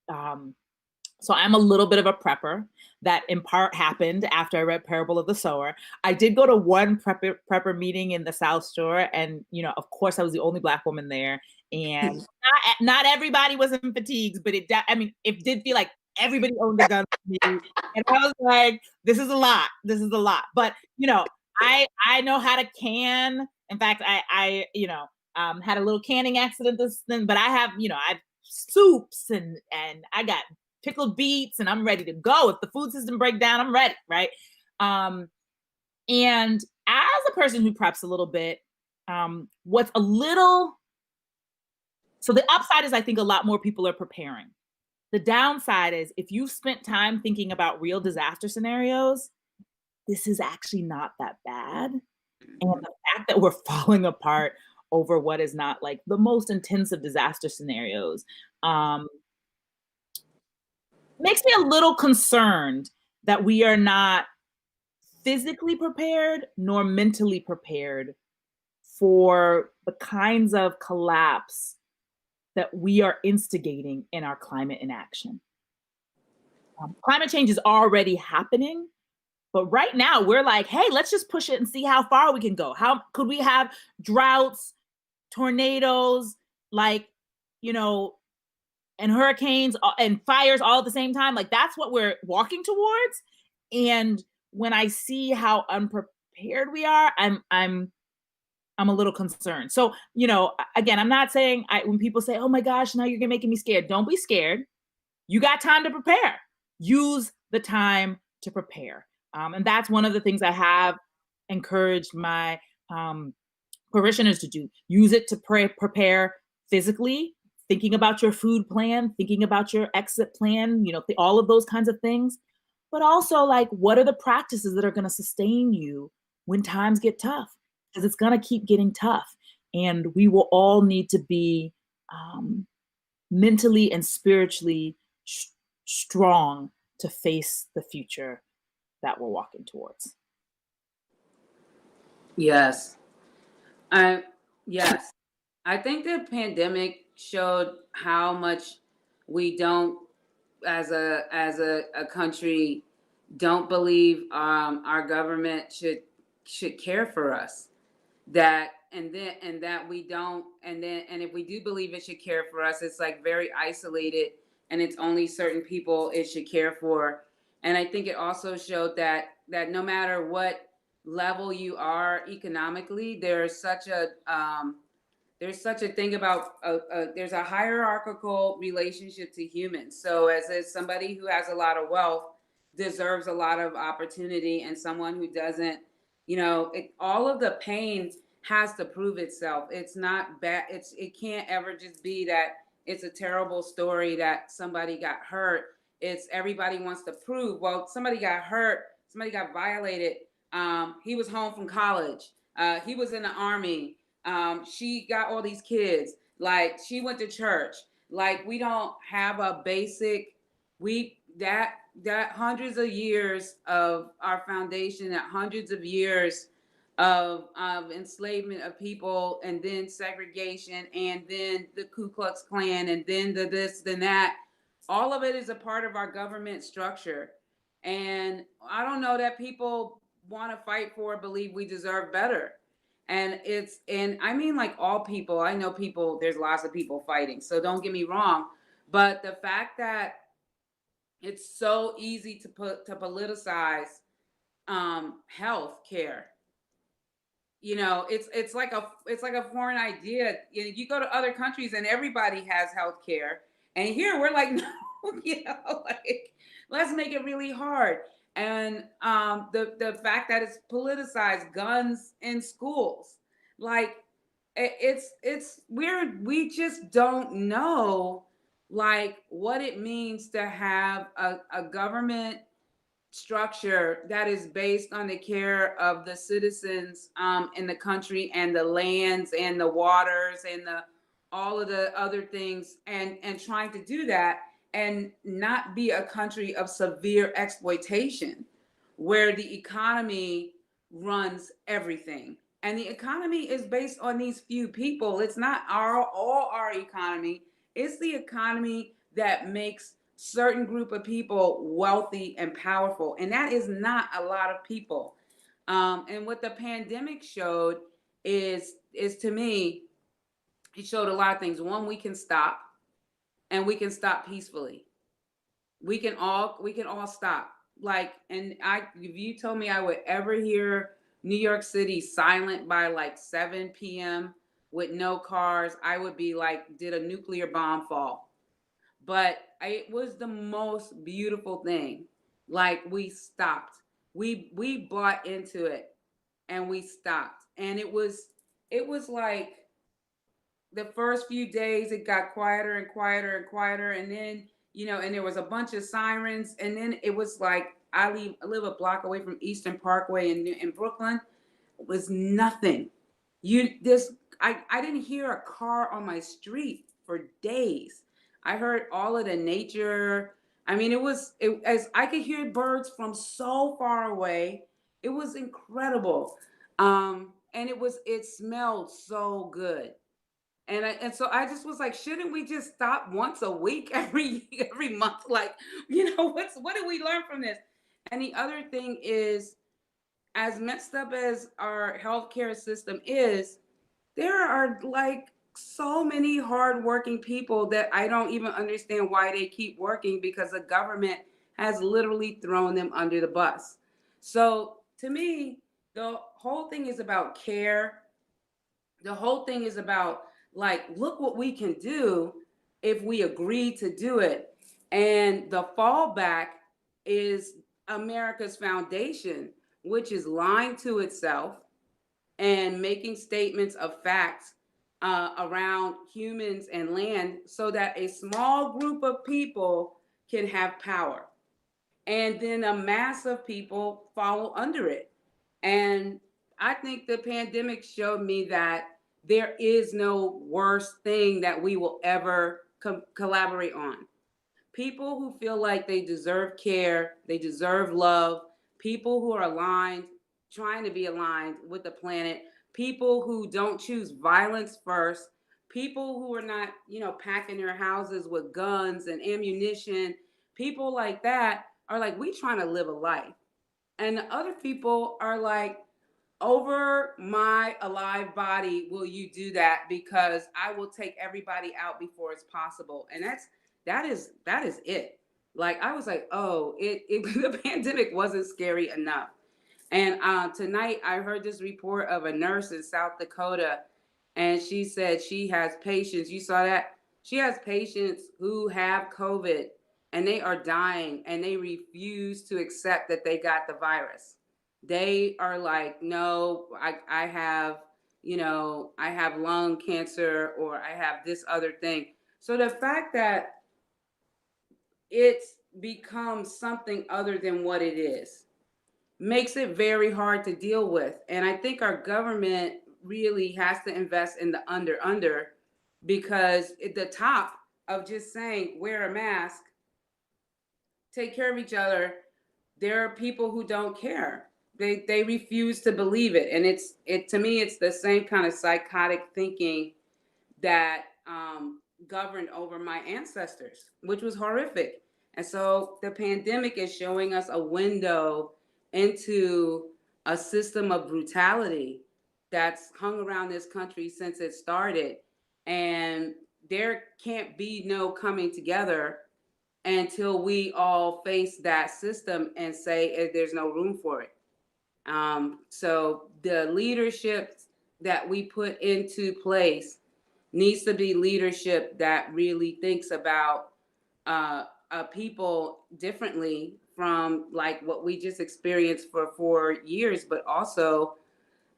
so I'm a little bit of a prepper. That in part happened after I read Parable of the Sower. I did go to one prepper meeting in the South Shore, and of course I was the only Black woman there, and not everybody was in fatigues, but it did feel like everybody owned a gun with me, and I was like, this is a lot. But I know how to can. In fact, I had a little canning accident but I have I've soups and I got pickled beets and I'm ready to go. If the food system breaks down, I'm ready, right? And as a person who preps a little bit, so the upside is I think a lot more people are preparing. The downside is if you've spent time thinking about real disaster scenarios, this is actually not that bad. And the fact that we're falling apart over what is not like the most intensive disaster scenarios makes me a little concerned that we are not physically prepared nor mentally prepared for the kinds of collapse that we are instigating in our climate inaction. Climate change is already happening, but right now we're like, hey, let's just push it and see how far we can go. How could we have droughts, tornadoes, like, you know, and hurricanes and fires all at the same time? Like, that's what we're walking towards. And when I see how unprepared we are, I'm a little concerned. So, you know, again, I'm not saying when people say, oh my gosh, now you're making me scared. Don't be scared. You got time to prepare. Use the time to prepare. And that's one of the things I have encouraged my parishioners to do. Use it to prepare physically, thinking about your food plan, thinking about your exit plan, you know, all of those kinds of things. But also, like, what are the practices that are going to sustain you when times get tough? Because it's going to keep getting tough. And we will all need to be mentally and spiritually strong to face the future that we're walking towards. Yes. Yes. I think the pandemic showed how much we don't, as a country, don't believe our government should care for us. That and that we don't, and if we do believe it should care for us, it's like very isolated, and it's only certain people it should care for. And I think it also showed that no matter what level you are economically, there's such a thing about there's a hierarchical relationship to humans. So as somebody who has a lot of wealth deserves a lot of opportunity, and someone who doesn't, you know, all of the pain has to prove itself. It's not bad. It can't ever just be that it's a terrible story that somebody got hurt. It's everybody wants to prove, well, somebody got hurt, somebody got violated. He was home from college. He was in the army. She got all these kids. Like, she went to church. Like, we don't have a basic, that hundreds of years of our foundation, that hundreds of years of enslavement of people, and then segregation, and then the Ku Klux Klan, and then the this, then that. All of it is a part of our government structure. And I don't know that people want to fight for, believe we deserve better. And I mean, like, all people, I know people, there's lots of people fighting, so don't get me wrong. But the fact that it's so easy to politicize health care, you know, it's like a foreign idea. You go to other countries and everybody has health care, and here we're like, no, you know, like, let's make it really hard. And the fact that it's politicized, guns in schools, like, we just don't know, like, what it means to have a government structure that is based on the care of the citizens in the country, and the lands and the waters and all of the other things, and trying to do that and not be a country of severe exploitation where the economy runs everything. And the economy is based on these few people. It's not all our economy. It's the economy that makes certain group of people wealthy and powerful, and that is not a lot of people. And what the pandemic showed is to me, it showed a lot of things. One, we can stop, and we can stop peacefully. We can all stop. Like, and if you told me I would ever hear New York City silent by like 7 p.m. with no cars, I would be like, did a nuclear bomb fall? But it was the most beautiful thing. Like, we stopped. We bought into it, and we stopped. And it was like, the first few days it got quieter and quieter and quieter, and then, you know, and there was a bunch of sirens, and then it was like, I live a block away from Eastern Parkway in Brooklyn. was nothing. I didn't hear a car on my street for days. I heard all of the nature. I mean, as I could hear birds from so far away. It was incredible. And it smelled so good. And so I just was like, shouldn't we just stop once a week, every month? Like, what did we learn from this? And the other thing is, as messed up as our healthcare system is, there are like so many hardworking people that I don't even understand why they keep working, because the government has literally thrown them under the bus. So to me, the whole thing is about care. The whole thing is about, like, look what we can do if we agree to do it. And the fallback is America's foundation, which is lying to itself and making statements of facts around humans and land, so that a small group of people can have power. And then a mass of people follow under it. And I think the pandemic showed me that there is no worse thing that we will ever collaborate on. People who feel like they deserve care, they deserve love, people who are aligned, trying to be aligned with the planet, people who don't choose violence first, people who are not, packing their houses with guns and ammunition, people like that are like, we trying to live a life. And the other people are like, over my alive body will you do that, because I will take everybody out before it's possible. And that is it. Like, I was like, oh, the pandemic wasn't scary enough. And tonight I heard this report of a nurse in South Dakota, and she said she has patients. You saw that? She has patients who have COVID and they are dying, and they refuse to accept that they got the virus. They are like, no, I have, I have lung cancer, or I have this other thing. So the fact that it's become something other than what it is makes it very hard to deal with. And I think our government really has to invest in the under, because at the top of just saying wear a mask, take care of each other, there are people who don't care. They refuse to believe it. And to me, it's the same kind of psychotic thinking that governed over my ancestors, which was horrific. And so the pandemic is showing us a window into a system of brutality that's hung around this country since it started. And there can't be no coming together until we all face that system and say there's no room for it. So the leadership that we put into place needs to be leadership that really thinks about people differently from like what we just experienced for 4 years, but also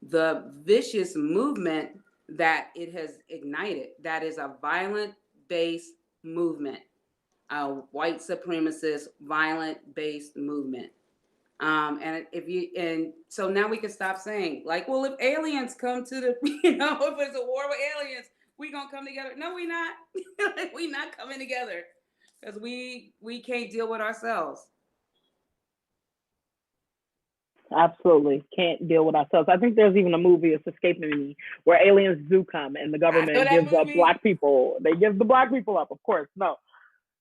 the vicious movement that it has ignited. That is a violent-based movement, a white supremacist, violent-based movement. And so now we can stop saying like, well, if aliens come to the, if it's a war with aliens, we gonna come together. No, we not. We not coming together, because we can't deal with ourselves. Absolutely can't deal with ourselves. I think there's even a movie, it's escaping me, where aliens do come and the government gives up black people. They give the black people up, of course. No.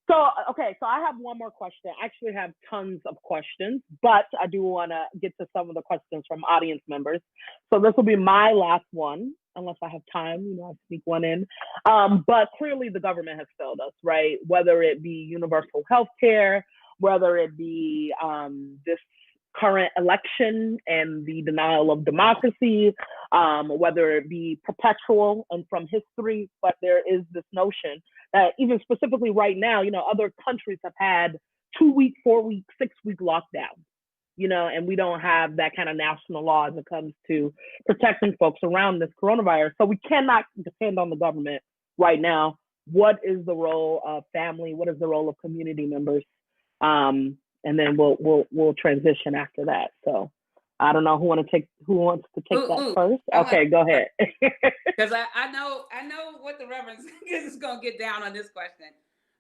So, okay, so I have one more question. I actually have tons of questions, but I do want to get to some of the questions from audience members. So this will be my last one, unless I have time, I'll sneak one in. But clearly the government has failed us, right? Whether it be universal health care, whether it be this current election and the denial of democracy, whether it be perpetual and from history, but there is this notion that even specifically right now, other countries have had 2-week, 4-week, 6-week lockdown, and we don't have that kind of national law as it comes to protecting folks around this coronavirus. So we cannot depend on the government right now. What is the role of family? What is the role of community members? And then we'll transition after that. So I don't know who wants to take that first. Okay, go ahead. Because I know what the Reverend is going to get down on this question.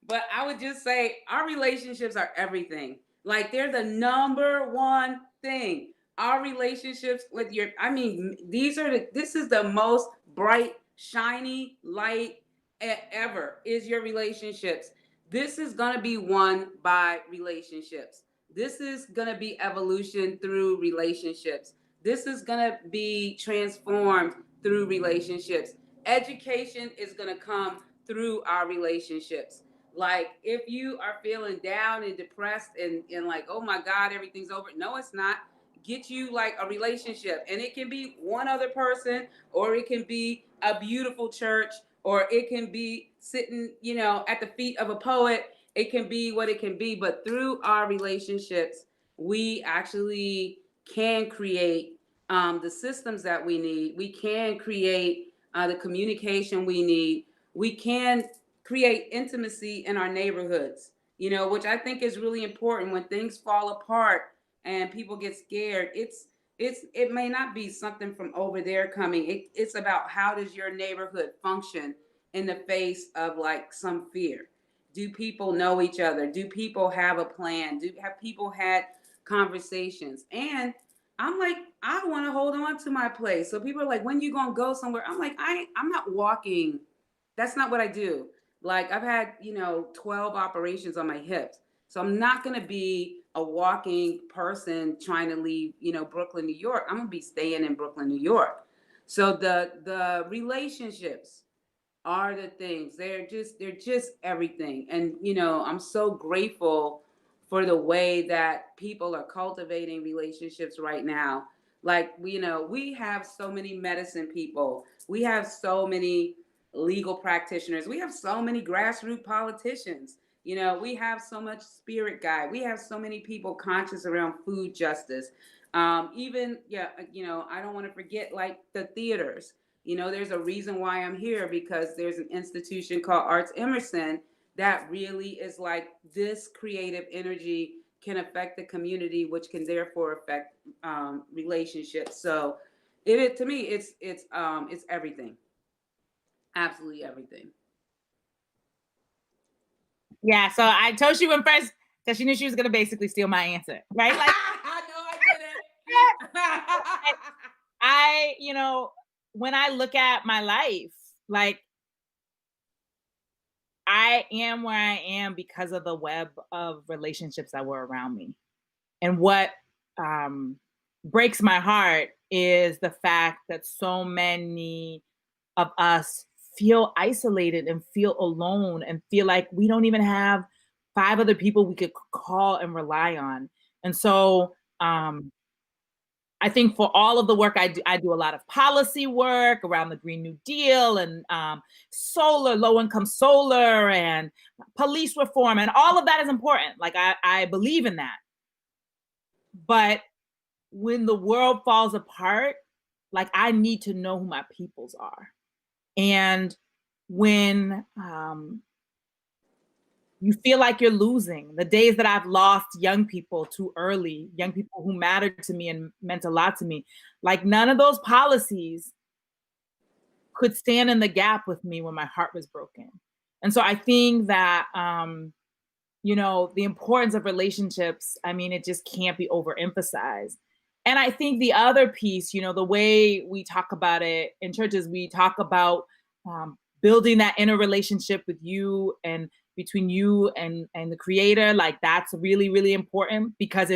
But I would just say our relationships are everything. Like, they're the number one thing. Our relationships with this is the most bright, shiny light ever, is your relationships. This is going to be won by relationships. This is going to be evolution through relationships. This is going to be transformed through relationships. Education is going to come through our relationships. Like, if you are feeling down and depressed and like, oh my God, everything's over. No, it's not. Get you like a relationship. And it can be one other person, or it can be a beautiful church, or it can be sitting, at the feet of a poet. It can be what it can be. But through our relationships, we actually can create the systems that we need. We can create the communication we need. We can create intimacy in our neighborhoods, which I think is really important. When things fall apart and people get scared, it may not be something from over there coming. It's about, how does your neighborhood function in the face of like some fear? Do people know each other? Do people have a plan? Have people had conversations? And I'm like, I want to hold on to my place. So people are like, when you gonna go somewhere? I'm like, I'm not walking. That's not what I do. Like, I've had, 12 operations on my hips. So I'm not gonna be a walking person trying to leave, Brooklyn, New York. I'm gonna be staying in Brooklyn, New York. So the relationships are the things. They're just everything. And I'm so grateful for the way that people are cultivating relationships right now. Like, we have so many medicine people. We have so many legal practitioners. We have so many grassroots politicians. We have so much spirit guide. We have so many people conscious around food justice. I don't want to forget, like, the theaters. There's a reason why I'm here, because there's an institution called Arts Emerson that really is like, this creative energy can affect the community, which can therefore affect relationships. So to me, it's everything. Absolutely everything. Yeah, so I told she went first because she knew she was going to basically steal my answer, right? Like, No, I when I look at my life, like, I am where I am because of the web of relationships that were around me. And what breaks my heart is the fact that so many of us feel isolated and feel alone and feel like we don't even have 5 other people we could call and rely on. And so I think for all of the work I do a lot of policy work around the Green New Deal and solar, low-income solar, and police reform, and all of that is important. Like, I believe in that. But when the world falls apart, like, I need to know who my peoples are. And when you feel like you're losing, the days that I've lost young people too early, young people who mattered to me and meant a lot to me, like, none of those policies could stand in the gap with me when my heart was broken. And so I think that, the importance of relationships, it just can't be overemphasized. And I think the other piece, the way we talk about it in churches, we talk about building that inner relationship with you and between you and the creator. Like, that's really, really important, because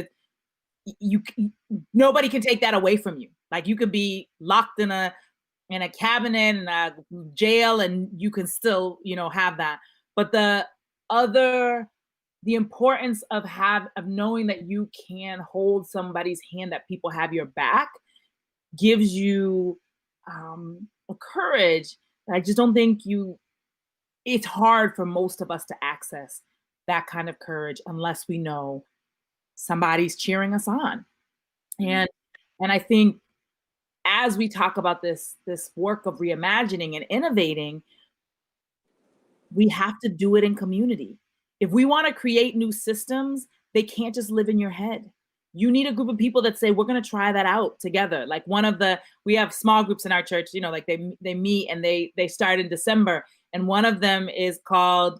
nobody can take that away from you. Like, you could be locked in a cabinet in a jail and you can still, have that. But the importance of knowing that you can hold somebody's hand, that people have your back, gives you a courage. I just don't think it's hard for most of us to access that kind of courage unless we know somebody's cheering us on. And I think as we talk about this work of reimagining and innovating, we have to do it in community. If we want to create new systems, they can't just live in your head. you need a group of people that say, we're going to try that out together. Like we have small groups in our church, like they meet and they start in December. And one of them is called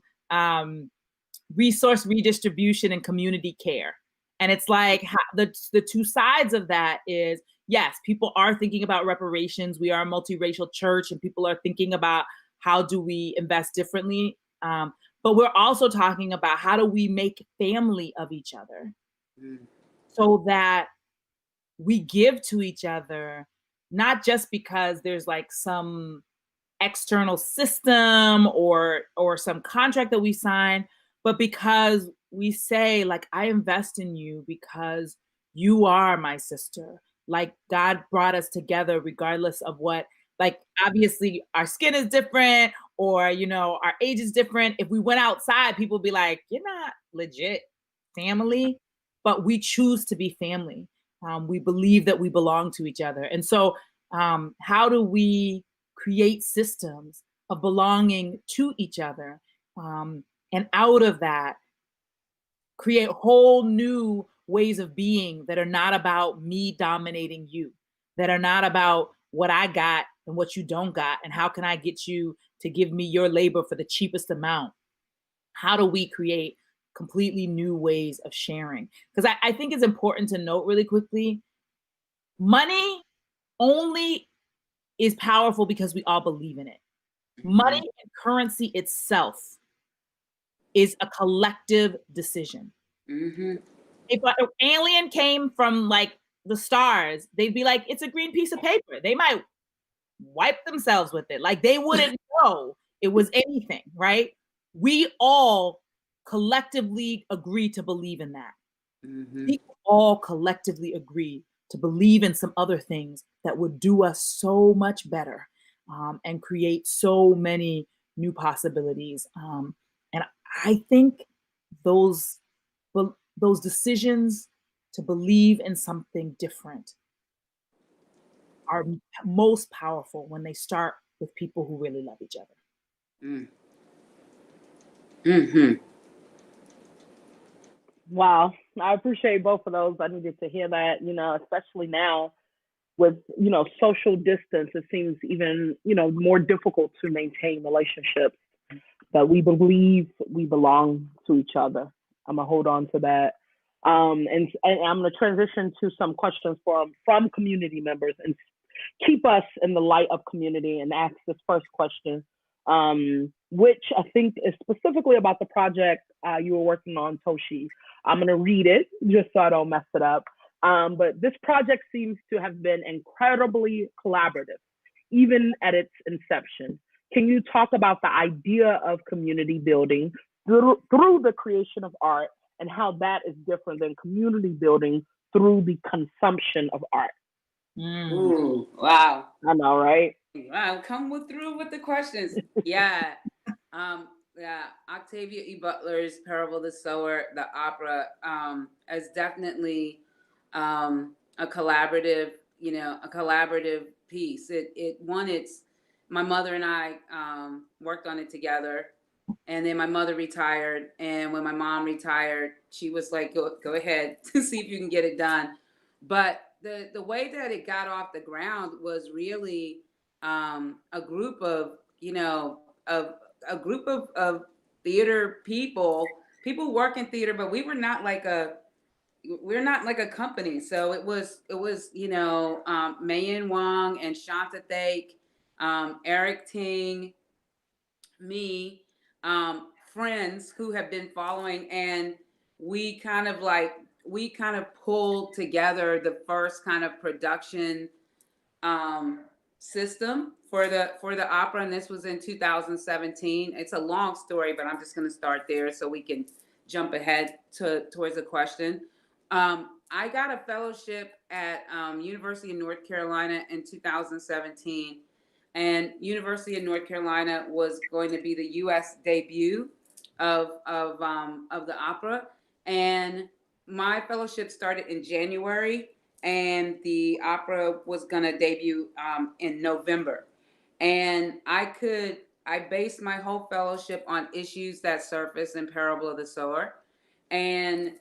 resource redistribution and community care. And it's like the two sides of that is, yes, people are thinking about reparations. We are a multiracial church and people are thinking about how do we invest differently. But we're also talking about how do we make family of each other so that we give to each other, not just because there's like some external system or some contract that we sign, but because we say, like, I invest in you because you are my sister. Like, God brought us together regardless of what, like, obviously our skin is different or, our age is different. If we went outside, people would be like, you're not legit family, but we choose to be family. We believe that we belong to each other. And so how do we create systems of belonging to each other? And out of that, create whole new ways of being that are not about me dominating you, that are not about what I got and what you don't got, and how can I get you to give me your labor for the cheapest amount? How do we create completely new ways of sharing? Because I think it's important to note really quickly, money only is powerful because we all believe in it. Money and currency itself is a collective decision. If an alien came from like the stars, they'd be like, it's a green piece of paper. They might wipe themselves with it. Like they wouldn't know it was anything, right? We all collectively agree to believe in that. We all collectively agree to believe in some other things that would do us so much better and create so many new possibilities. And I think those decisions to believe in something different are most powerful when they start with people who really love each other. Wow, I appreciate both of those. I needed to hear that, especially now with, social distance, it seems even, more difficult to maintain relationships that we believe we belong to each other. I'm gonna hold on to that. And I'm gonna transition to some questions from community members and keep us in the light of community and ask this first question, which I think is specifically about the project you were working on, Toshi. I'm going to read it just so I don't mess it up. But this project seems to have been incredibly collaborative, even at its inception. Can you talk about the idea of community building through the creation of art and how that is different than community building through the consumption of art? Ooh, wow. I know, right? Wow, through with the questions. Yeah. Octavia E. Butler's Parable of the Sower, the opera, is definitely a collaborative, piece. It's my mother and I worked on it together, and then my mother retired, and when my mom retired, she was like, go ahead to see if you can get it done. But the way that it got off the ground was really a group of theater people who work in theater, but we're not like a company. So it was Mayan Wong and Shanta Thake, Eric Ting, me, friends who have been following, and we kind of pulled together the first kind of production system for the opera, and this was in 2017. It's a long story, but I'm just going to start there so we can jump ahead towards the question. I got a fellowship at University of North Carolina in 2017, and University of North Carolina was going to be the U.S. debut of the opera, and my fellowship started in January, and the opera was going to debut in November. And I based my whole fellowship on issues that surface in Parable of the Sower. And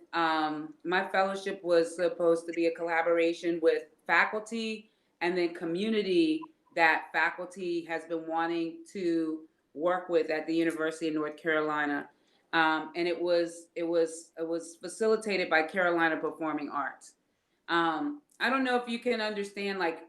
my fellowship was supposed to be a collaboration with faculty and then community that faculty has been wanting to work with at the University of North Carolina. And it was facilitated by Carolina Performing Arts. I don't know if you can understand like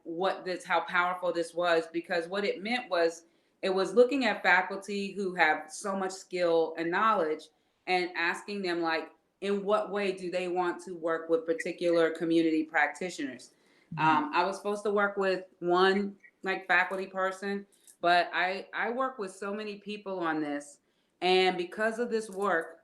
how powerful this was, because what it meant was it was looking at faculty who have so much skill and knowledge and asking them like, in what way do they want to work with particular community practitioners? I was supposed to work with one like faculty person, but I work with so many people on this. And because of this work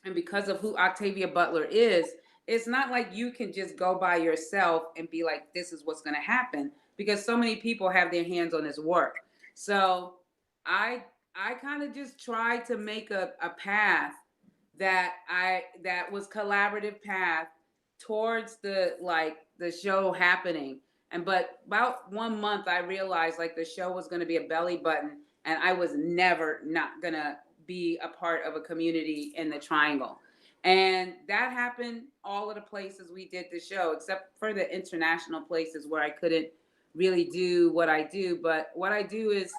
and because of who Octavia Butler is, it's not like you can just go by yourself and be like, this is what's going to happen, because so many people have their hands on this work. So I kind of just tried to make a path that was collaborative path towards the show happening. But about 1 month I realized like the show was going to be a belly button, and I was never not going to be a part of a community in the Triangle. And that happened all of the places we did the show, except for the international places where I couldn't really do what I do. But what I do is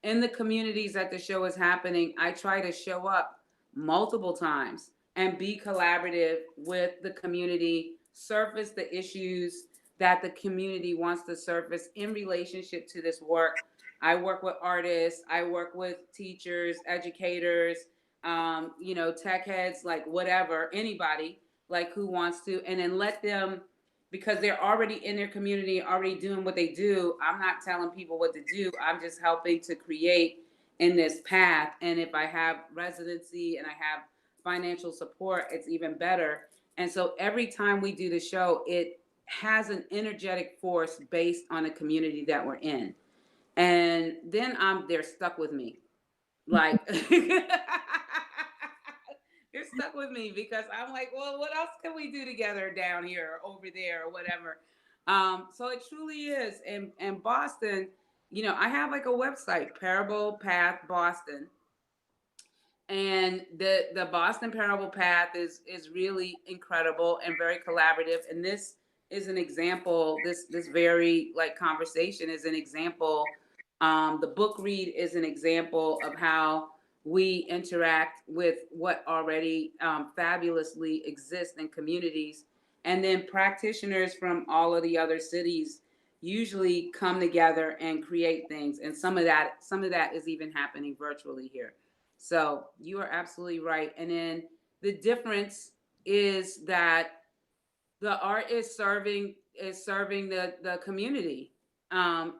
in the communities that the show is happening, I try to show up multiple times and be collaborative with the community, surface the issues that the community wants to surface in relationship to this work. I work with artists, I work with teachers, educators, tech heads, like whatever, anybody like who wants to, and then let them, because they're already in their community, already doing what they do. I'm not telling people what to do. I'm just helping to create in this path. And if I have residency and I have financial support, it's even better. And so every time we do the show, it has an energetic force based on the community that we're in. And then they're stuck with me. Like, they're stuck with me because I'm like, well, what else can we do together down here or over there or whatever? So it truly is. And Boston, I have like a website, Parable Path Boston. And the Boston Parable Path is really incredible and very collaborative. And this is an example, this very like conversation is an example. The book read is an example of how we interact with what already fabulously exists in communities. And then practitioners from all of the other cities usually come together and create things. And some of that is even happening virtually here. So you are absolutely right. And then the difference is that the art is serving the community.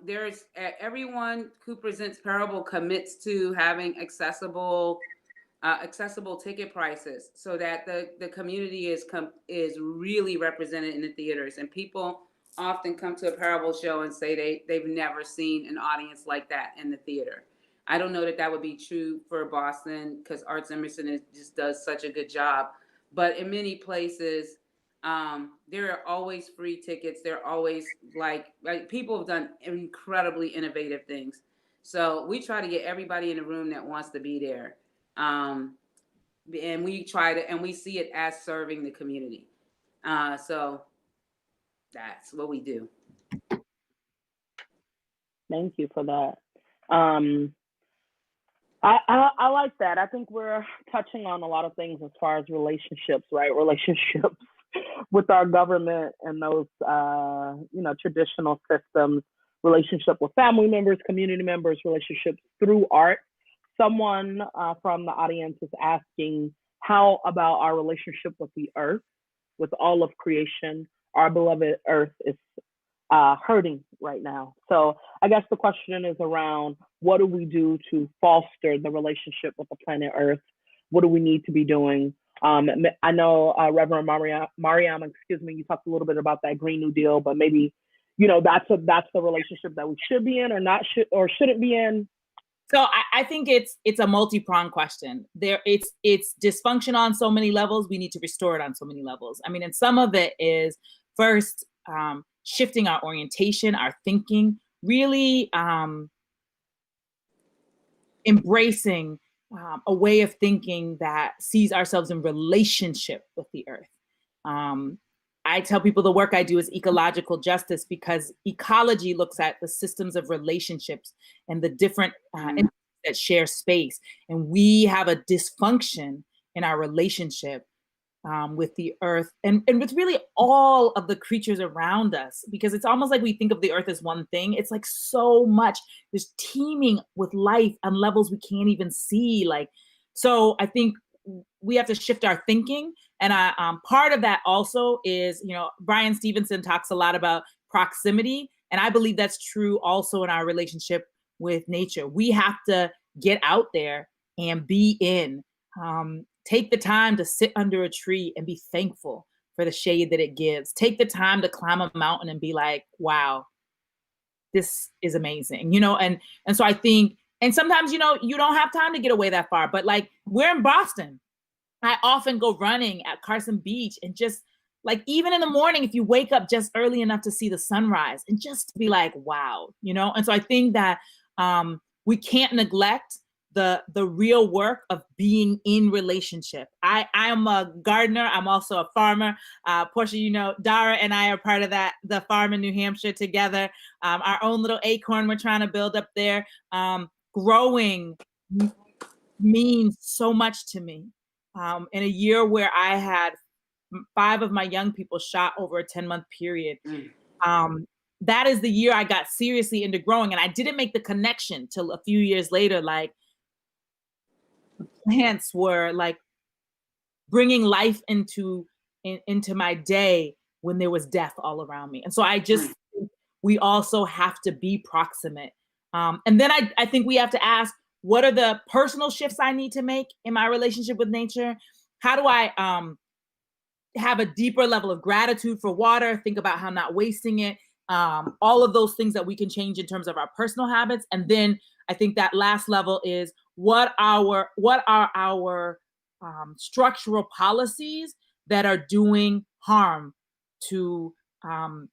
There's everyone who presents Parable commits to having accessible ticket prices, so that the community is really represented in the theaters. And people often come to a Parable show and say they've never seen an audience like that in the theater. I don't know that would be true for Boston, because Arts Emerson just does such a good job. But in many places, there are always free tickets. There are always like people have done incredibly innovative things. So we try to get everybody in the room that wants to be there. And we see it as serving the community. So that's what we do. Thank you for that. I like that. I think we're touching on a lot of things as far as relationships, right? Relationships with our government and those, traditional systems, relationship with family members, community members, relationships through art. Someone from the audience is asking, how about our relationship with the earth, with all of creation? Our beloved earth is hurting right now. So I guess the question is around, what do we do to foster the relationship with the planet Earth? What do we need to be doing? I know Reverend Mariam, you talked a little bit about that Green New Deal, but maybe, that's the relationship that we should be in, or shouldn't be in. So I think it's a multi-pronged question. It's dysfunction on so many levels. We need to restore it on so many levels. I mean, and some of it is first shifting our orientation, our thinking, really embracing a way of thinking that sees ourselves in relationship with the earth. I tell people the work I do is ecological justice, because ecology looks at the systems of relationships and the different entities that share space. And we have a dysfunction in our relationship with the earth and with really all of the creatures around us, because it's almost like we think of the earth as one thing. It's like so much, there's teeming with life on levels we can't even see. Like, so I think we have to shift our thinking. And part of that also is, you know, Brian Stevenson talks a lot about proximity. And I believe that's true also in our relationship with nature. We have to get out there and be in. Take the time to sit under a tree and be thankful for the shade that it gives. Take the time to climb a mountain and be like, wow, this is amazing, you know? And so I think, and sometimes, you know, you don't have time to get away that far, but like, we're in Boston. I often go running at Carson Beach, and just like, even in the morning, if you wake up just early enough to see the sunrise and just to be like, wow, you know? And so I think that we can't neglect the real work of being in relationship. I am a gardener. I'm also a farmer. Portia, you know, Dara and I are part of the farm in New Hampshire together. Our own little acorn we're trying to build up there. Growing means so much to me. In a year where I had 5 of my young people shot over a 10-month period, that is the year I got seriously into growing. And I didn't make the connection till a few years later, like, plants were like bringing life into my day when there was death all around me. And so I just think we also have to be proximate. And then I think we have to ask, what are the personal shifts I need to make in my relationship with nature? How do I have a deeper level of gratitude for water? Think about how not wasting it. All of those things that we can change in terms of our personal habits. And then I think that last level is, what are our structural policies that are doing harm to the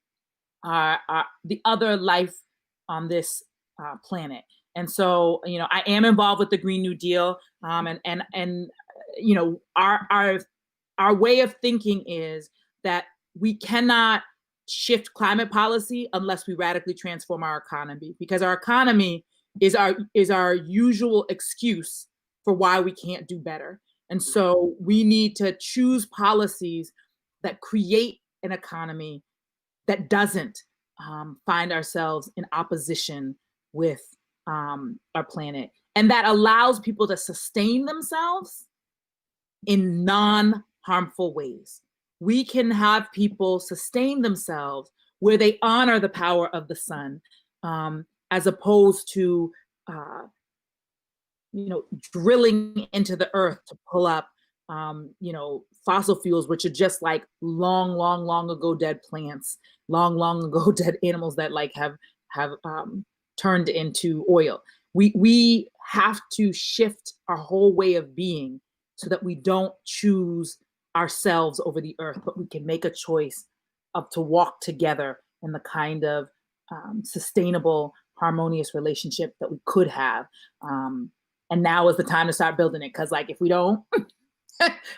other life on this planet? And so, you know, I am involved with the Green New Deal, and you know, our way of thinking is that we cannot shift climate policy unless we radically transform our economy, because our economy is our usual excuse for why we can't do better. And so we need to choose policies that create an economy that doesn't find ourselves in opposition with our planet, and that allows people to sustain themselves in non-harmful ways. We can have people sustain themselves where they honor the power of the sun, as opposed to, you know, drilling into the earth to pull up, you know, fossil fuels, which are just like long ago dead plants, long ago dead animals that like have turned into oil. We have to shift our whole way of being so that we don't choose ourselves over the earth, but we can make a choice to walk together in the kind of sustainable, harmonious relationship that we could have. And now is the time to start building it, because like, if we don't,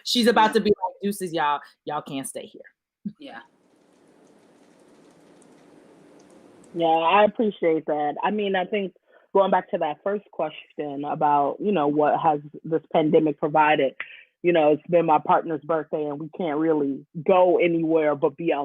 she's about to be like, deuces, y'all can't stay here. Yeah. Yeah, I appreciate that. I mean, I think going back to that first question about, you know, what has this pandemic provided, you know, it's been my partner's birthday and we can't really go anywhere but be outside